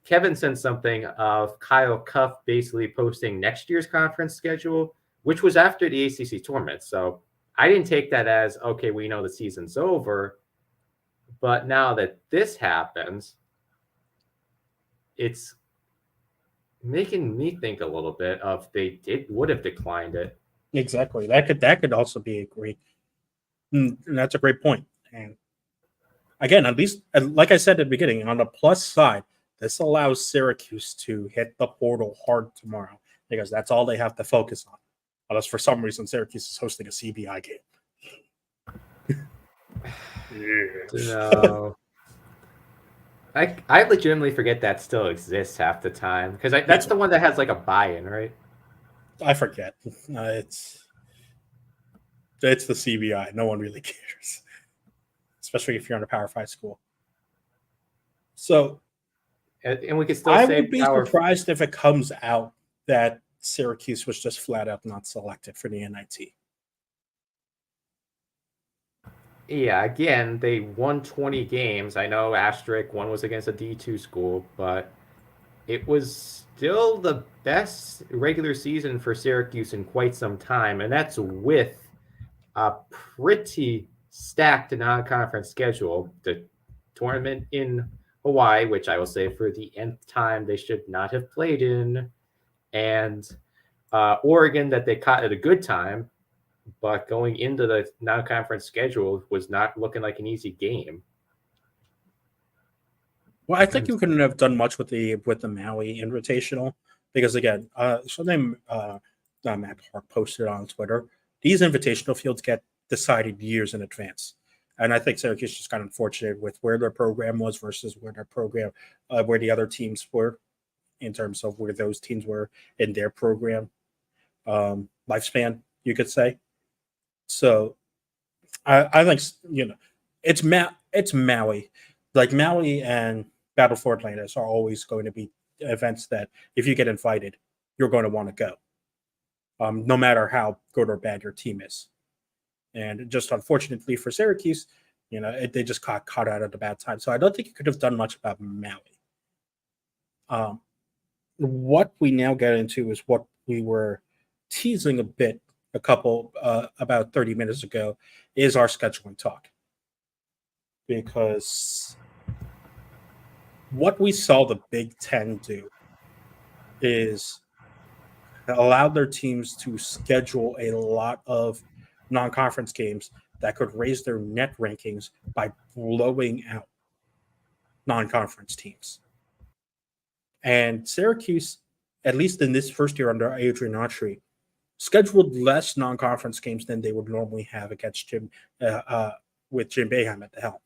S3: Kevin sent something of Kyle Cuff basically posting next year's conference schedule, which was after the ACC tournament. So I didn't take that as, okay, we know the season's over. But now that this happens, it's making me think a little bit of they would have declined it.
S2: Exactly. That could also be a great, and that's a great point. And again, at least like I said at the beginning, on the plus side, this allows Syracuse to hit the portal hard tomorrow because that's all they have to focus on. Unless for some reason Syracuse is hosting a CBI game.
S3: No. I legitimately forget that still exists half the time, because that's the one that has like a buy-in, right?
S2: I forget. It's the CBI. No one really cares, especially if you're in a Power 5 school. So,
S3: and we could still
S2: I
S3: say
S2: would be surprised if it comes out that Syracuse was just flat out not selected for the NIT.
S3: Yeah, again, they won 20 games. I know asterisk one was against a D2 school, but it was still the best regular season for Syracuse in quite some time, and that's with a pretty stacked non-conference schedule. The tournament in Hawaii, which I will say for the nth time they should not have played in, and Oregon that they caught at a good time, but going into the non-conference schedule was not looking like an easy game.
S2: Well, I think you couldn't have done much with the Maui Invitational because again, something Matt Park posted on Twitter. These invitational fields get decided years in advance, and I think Syracuse just got unfortunate with where their program was versus where their program, where the other teams were, in terms of where those teams were in their program lifespan, you could say. So, I think it's Maui, like Maui and Battle for Atlantis are always going to be events that if you get invited, you're going to want to go, no matter how good or bad your team is. And just unfortunately for Syracuse, they just got caught out at a bad time. So I don't think you could have done much about Maui. What we now get into is what we were teasing a bit about 30 minutes ago is our scheduling talk. Because what we saw the Big Ten do is allow their teams to schedule a lot of non-conference games that could raise their net rankings by blowing out non-conference teams. And Syracuse, at least in this first year under Adrian Autry, scheduled less non-conference games than they would normally have against with Jim Boeheim at the helm.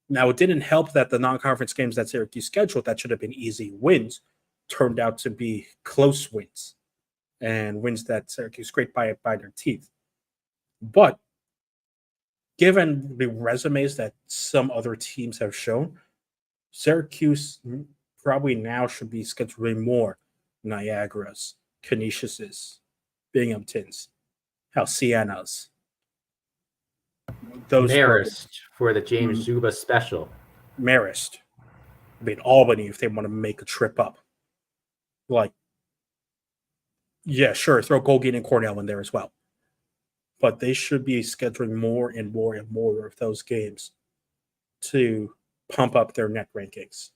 S2: Now, it didn't help that the non-conference games that Syracuse scheduled that should have been easy wins turned out to be close wins and wins that Syracuse scraped by their teeth. But given the resumes that some other teams have shown, Syracuse probably now should be scheduling more Niagaras, Canisiuses, Binghamtons, Siennas. Those
S3: Marist for the James Zuba special.
S2: Marist. I mean, Albany, if they want to make a trip up. Like, yeah, sure, throw Colgate and Cornell in there as well. But they should be scheduling more and more and more of those games to pump up their net rankings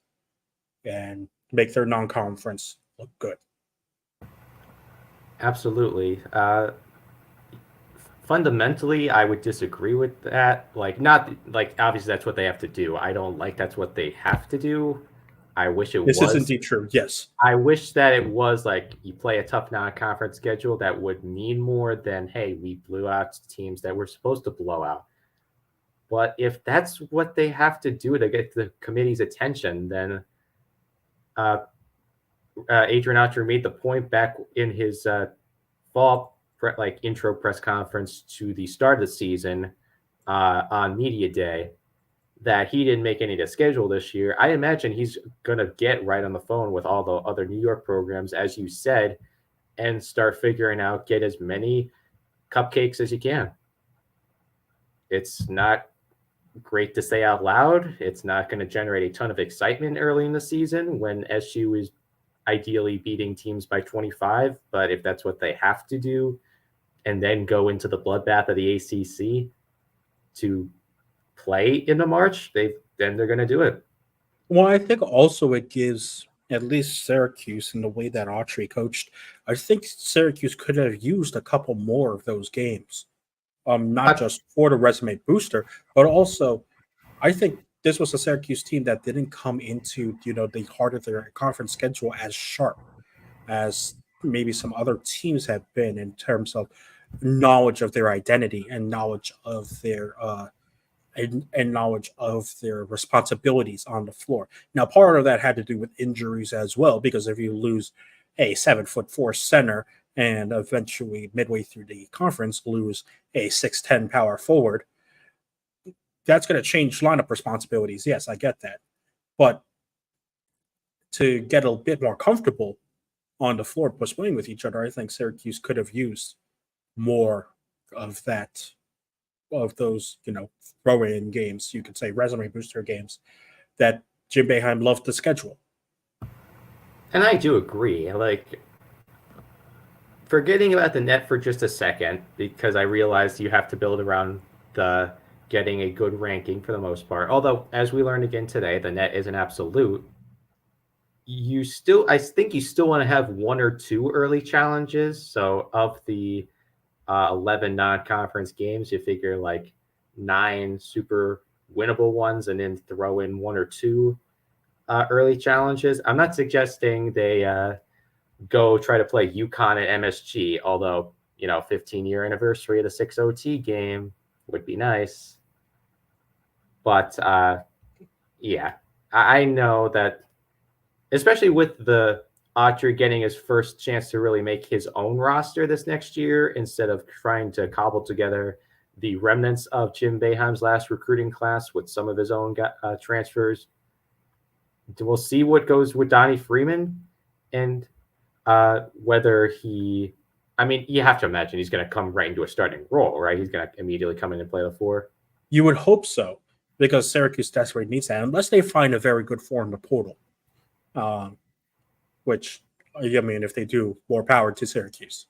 S2: and make their non-conference look good.
S3: Absolutely. Fundamentally, I would disagree with that. Not obviously that's what they have to do. I don't like that's what they have to do. I wish it was.
S2: This is indeed true. Yes.
S3: I wish that it was like you play a tough non-conference schedule that would mean more than, hey, we blew out teams that we're supposed to blow out. But if that's what they have to do to get the committee's attention, then Adrian Autry made the point back in his fall intro press conference to the start of the season on media day that he didn't make any of the schedule this year. I imagine he's going to get right on the phone with all the other New York programs, as you said, and start figuring out, get as many cupcakes as you can. It's not great to say out loud. It's not going to generate a ton of excitement early in the season when SU is ideally beating teams by 25. But if that's what they have to do, and then go into the bloodbath of the ACC to play in the March, then they're going to do it.
S2: Well, I think also it gives at least Syracuse, in the way that Autry coached, I think Syracuse could have used a couple more of those games. Not just for the resume booster, but also I think this was a Syracuse team that didn't come into the heart of their conference schedule as sharp as maybe some other teams have been in terms of knowledge of their identity and knowledge of their and knowledge of their responsibilities on the floor. Now, part of that had to do with injuries as well, because if you lose a 7'4" center and eventually midway through the conference lose a 6'10" power forward, that's going to change lineup responsibilities. Yes, I get that. But to get a bit more comfortable on the floor playing with each other, I think Syracuse could have used more of that, of those, throw-in games, you could say resume booster games that Jim Boeheim loved to schedule.
S3: And I do agree. Like, forgetting about the net for just a second, because I realized you have to build around the getting a good ranking for the most part. Although, as we learned again today, the net is an absolute. I think you still want to have one or two early challenges. So of the 11 non-conference games, you figure like 9 super winnable ones, and then throw in 1 or 2 early challenges. I'm not suggesting they go try to play UConn at MSG, although 15-year anniversary of the 6 OT game would be nice. But yeah, I know that, especially with the Autry getting his first chance to really make his own roster this next year, instead of trying to cobble together the remnants of Jim Boeheim's last recruiting class with some of his own transfers. We'll see what goes with Donnie Freeman, and whether you have to imagine he's going to come right into a starting role, right? He's going to immediately come in and play the 4.
S2: You would hope so, because Syracuse desperately needs that, unless they find a very good 4 in the portal. Which, if they do, more power to Syracuse.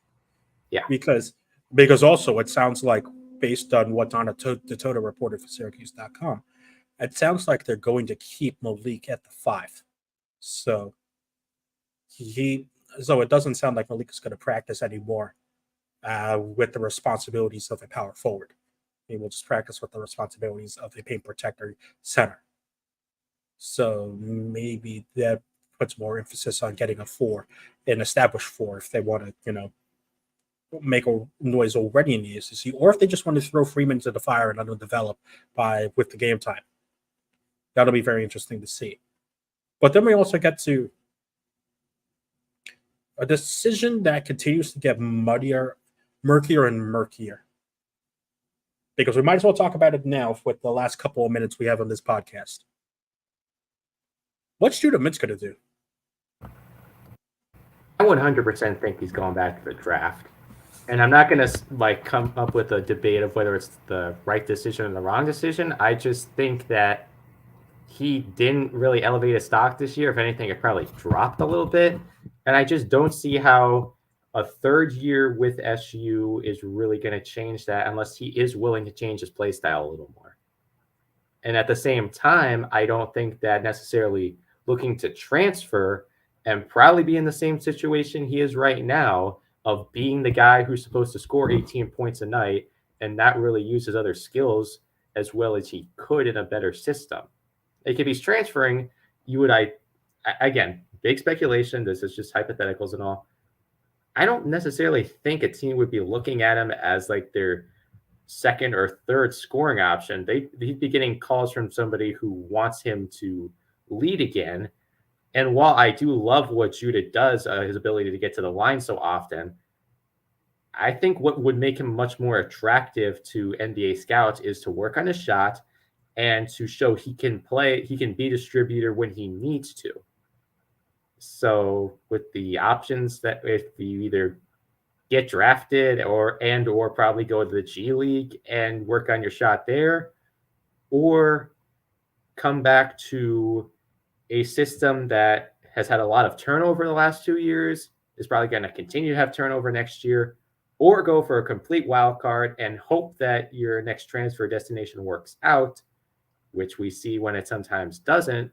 S3: Yeah.
S2: Because also it sounds like, based on what Donna Tota reported for Syracuse.com, it sounds like they're going to keep Malik at the 5. So it doesn't sound like Malik is going to practice anymore with the responsibilities of a power forward. He will just practice with the responsibilities of a paint protector center. So maybe that puts more emphasis on getting a 4, an established 4, if they want to, make a noise already in the ACC, or if they just want to throw Freeman to the fire and let him develop with the game time. That'll be very interesting to see. But then we also get to a decision that continues to get murkier and murkier. Because we might as well talk about it now with the last couple of minutes we have on this podcast. What's Judah Mintz going to do?
S3: I 100% think he's going back to the draft. And I'm not going to come up with a debate of whether it's the right decision or the wrong decision. I just think that he didn't really elevate his stock this year. If anything, it probably dropped a little bit. And I just don't see how a third year with SU is really going to change that, unless he is willing to change his play style a little more. And at the same time, I don't think that necessarily looking to transfer and probably be in the same situation he is right now, of being the guy who's supposed to score 18 points a night and not really use his other skills as well as he could in a better system. Like, if he's transferring, again, big speculation, this is just hypotheticals and all. I don't necessarily think a team would be looking at him as like their second or third scoring option. He'd be getting calls from somebody who wants him to lead again. And while I do love what Judah does, his ability to get to the line so often, I think what would make him much more attractive to NBA scouts is to work on his shot and to show he can play, he can be a distributor when he needs to. So with the options that if you either get drafted or probably go to the G League and work on your shot there, or come back to a system that has had a lot of turnover the last 2 years, is probably going to continue to have turnover next year, or go for a complete wild card and hope that your next transfer destination works out, which we see when it sometimes doesn't,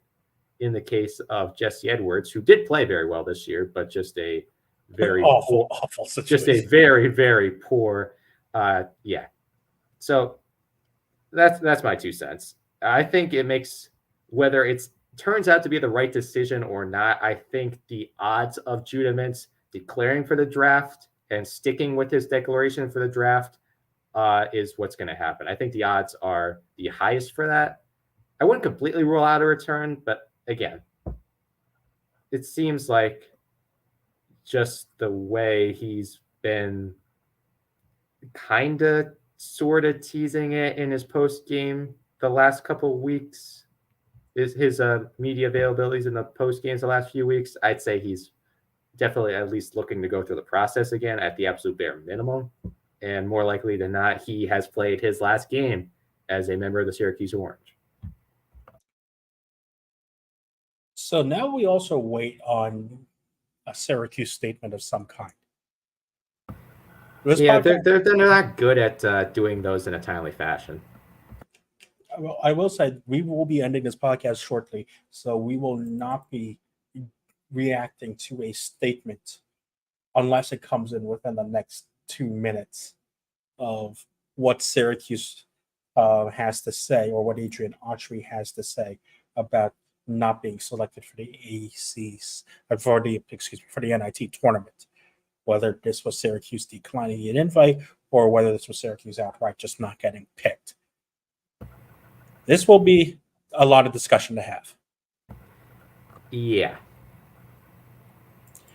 S3: in the case of Jesse Edwards, who did play very well this year, but just a very
S2: awful situation.
S3: just a very, very poor. Yeah. So that's my 2 cents. I think it makes, whether it's turns out to be the right decision or not, I think the odds of Judah Mintz declaring for the draft and sticking with his declaration for the draft is what's going to happen. I think the odds are the highest for that. I wouldn't completely rule out a return, but again, it seems like just the way he's been kind of sort of teasing it in his post game the last couple of weeks, is his media availabilities in the post games the last few weeks. I'd say he's definitely at least looking to go through the process again at the absolute bare minimum. And more likely than not, he has played his last game as a member of the Syracuse Orange.
S2: So now we also wait on a Syracuse statement of some kind.
S3: They're not good at doing those in a timely fashion.
S2: Well, I will say we will be ending this podcast shortly, so we will not be reacting to a statement unless it comes in within the next 2 minutes of what Syracuse has to say, or what Adrian Autry has to say about not being selected for the ACs, for the NIT tournament. Whether this was Syracuse declining an invite, or whether this was Syracuse outright just not getting picked. This will be a lot of discussion to have.
S3: Yeah.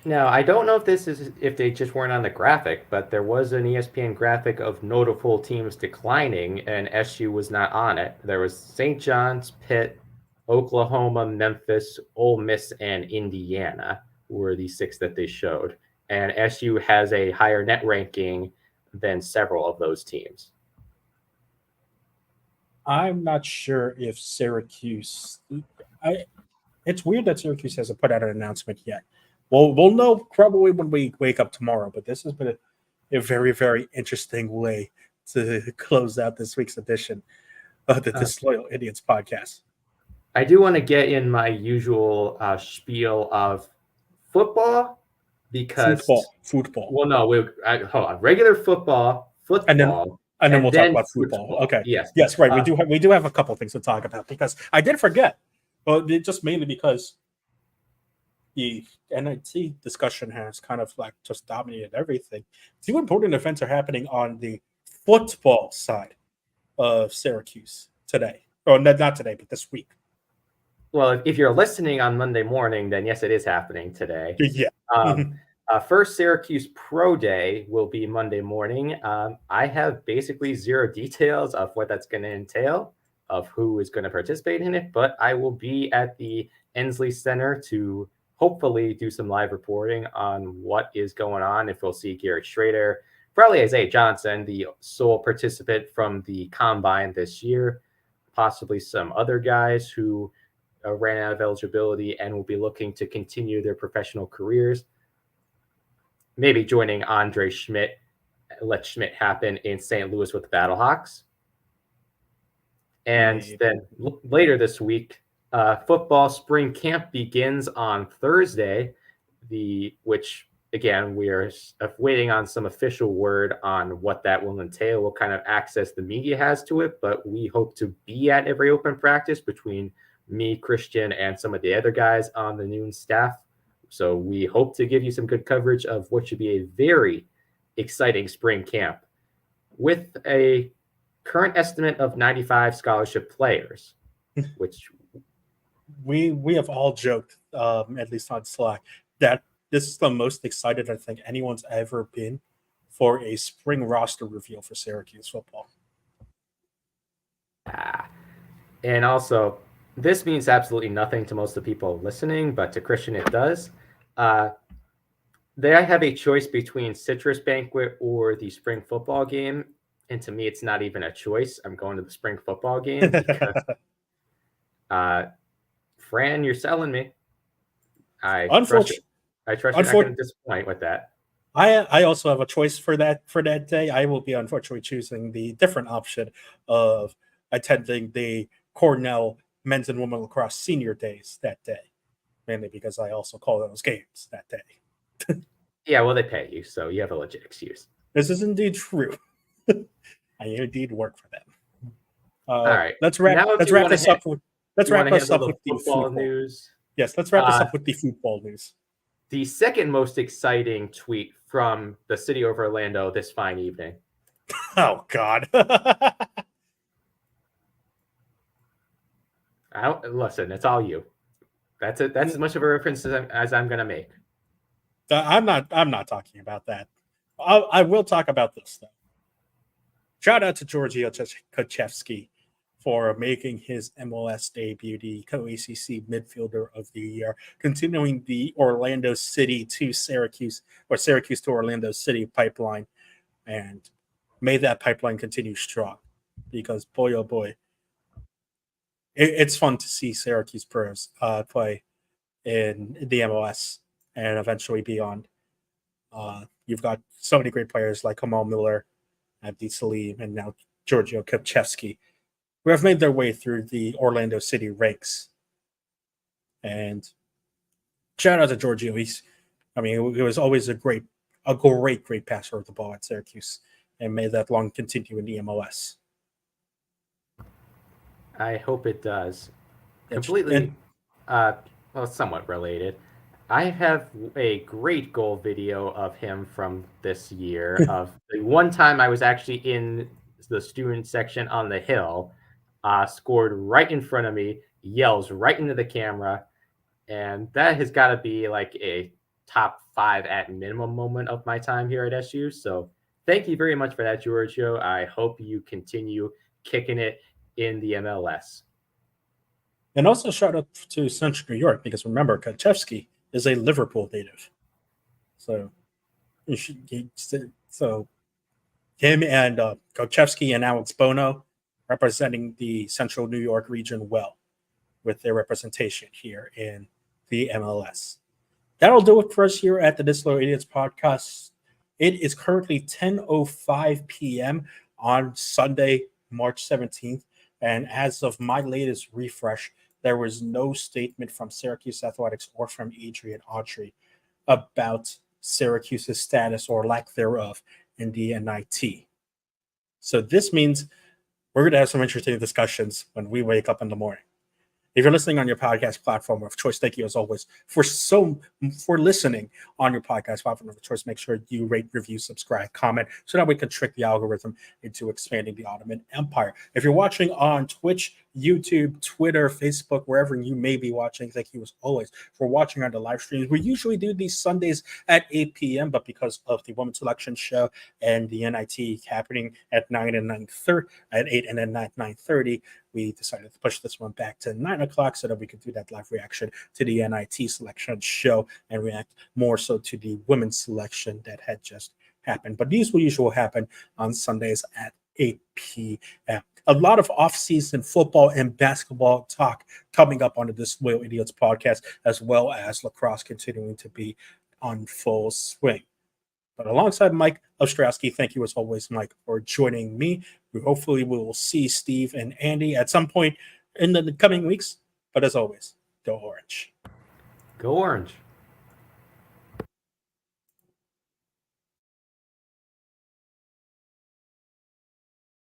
S3: Now, I don't know if they just weren't on the graphic, but there was an ESPN graphic of notable teams declining, and SU was not on it. There was St. John's, Pitt, Oklahoma, Memphis, Ole Miss, and Indiana were the 6 that they showed. And SU has a higher net ranking than several of those teams.
S2: I'm not sure if Syracuse. It's weird that Syracuse hasn't put out an announcement yet. We'll know probably when we wake up tomorrow. But this has been a very, very interesting way to close out this week's edition of the Disloyal Idiots podcast.
S3: I do want to get in my usual spiel of football, because
S2: football.
S3: Well, no, hold on. Regular football,
S2: and then we'll talk about football. Okay. Yes, right. We do have a couple things to talk about, because I did forget. Well, just mainly because the NIT discussion has kind of like just dominated everything. 2 important events are happening on the football side of Syracuse today. Or not today, but this week.
S3: Well, if you're listening on Monday morning, then yes, it is happening today.
S2: Yeah.
S3: First Syracuse Pro Day will be Monday morning. I have basically 0 details of what that's going to entail, of who is going to participate in it, but I will be at the Ensley Center to hopefully do some live reporting on what is going on. If we'll see Garrett Schrader, probably Isaiah Johnson, the sole participant from the Combine this year, possibly some other guys who ran out of eligibility and will be looking to continue their professional careers. Maybe joining Andre Schmidt, let Schmidt happen in St. Louis with the Battlehawks. And then later this week, football spring camp begins on Thursday, which, again, we are waiting on some official word on what that will entail, what kind of access the media has to it, but we hope to be at every open practice between me, Christian, and some of the other guys on the noon staff. So we hope to give you some good coverage of what should be a very exciting spring camp with a current estimate of 95 scholarship players, which
S2: we have all joked, at least on Slack, that this is the most excited I think anyone's ever been for a spring roster reveal for Syracuse football.
S3: And also, this means absolutely nothing to most of the people listening, but to Christian it does. They have a choice between Citrus Banquet or the spring football game. And to me, it's not even a choice. I'm going to the spring football game because, Fran, you're selling me. I trust you're not going to disappoint with that.
S2: I also have a choice for that day. I will be unfortunately choosing the different option of attending the Cornell men's and women lacrosse senior days that day, mainly because I also call those games that day.
S3: Yeah, well, they pay you, so you have a legit excuse.
S2: This is indeed true. I indeed work for them.
S3: All right,
S2: let's wrap this up with the
S3: football news.
S2: Yes, let's wrap this up with the football news.
S3: The second most exciting tweet from the city of Orlando this fine evening.
S2: Oh, God.
S3: Listen, it's all you. That's it. That's as much of a reference as I'm going to make.
S2: I'm not talking about that. I will talk about this, though. Shout out to Giorgio Kochevsky for making his MLS debut, the co-ACC midfielder of the year, continuing the Orlando City to Syracuse, or Syracuse to Orlando City pipeline, and may that pipeline continue strong, because boy, oh boy, it's fun to see Syracuse pros play in the MLS and eventually beyond. You've got so many great players like Kamal Miller, Abdi Salim, and now Giorgio Kochevsky, who have made their way through the Orlando City ranks. And shout out to Giorgio. He was always a great passer of the ball at Syracuse, and may that long continue in the MLS.
S3: I hope it does. Completely, somewhat related. I have a great goal video of him from this year. Of the one time I was actually in the student section on the hill, scored right in front of me, yells right into the camera, and that has got to be like a top 5 at minimum moment of my time here at SU. So thank you very much for that, Giorgio. I hope you continue kicking it in the MLS.
S2: And also shout out to Central New York, because remember, Kochevsky is a Liverpool native. So him and Kochevsky and Alex Bono representing the Central New York region well with their representation here in the MLS. That'll do it for us here at the Disloyal Idiots podcast. It is currently 10:05 p.m. on Sunday, March 17th. And as of my latest refresh, there was no statement from Syracuse Athletics or from Adrian Autry about Syracuse's status or lack thereof in the NIT. So this means we're going to have some interesting discussions when we wake up in the morning. If you're listening on your podcast platform of choice, thank you as always for listening on your podcast platform of choice. Make sure you rate, review, subscribe, comment, so that we can trick the algorithm into expanding the Ottoman Empire. If you're watching on Twitch, YouTube, Twitter, Facebook, wherever you may be watching, thank you as always for watching on the live streams. We usually do these Sundays at 8 p.m., but because of the Women's Selection Show and the NIT happening at 9 and 9:30, at 8 and then at 9:30, we decided to push this one back to 9 o'clock so that we could do that live reaction to the NIT selection show and react more so to the women's selection that had just happened. But these will usually happen on Sundays at 8 p.m. A lot of off-season football and basketball talk coming up on the Disloyal Idiots podcast, as well as lacrosse continuing to be on full swing. But alongside Mike Ostrowski, thank you as always, Mike, for joining me. Hopefully we will see Steve and Andy at some point in the coming weeks. But as always, go Orange.
S3: Go Orange.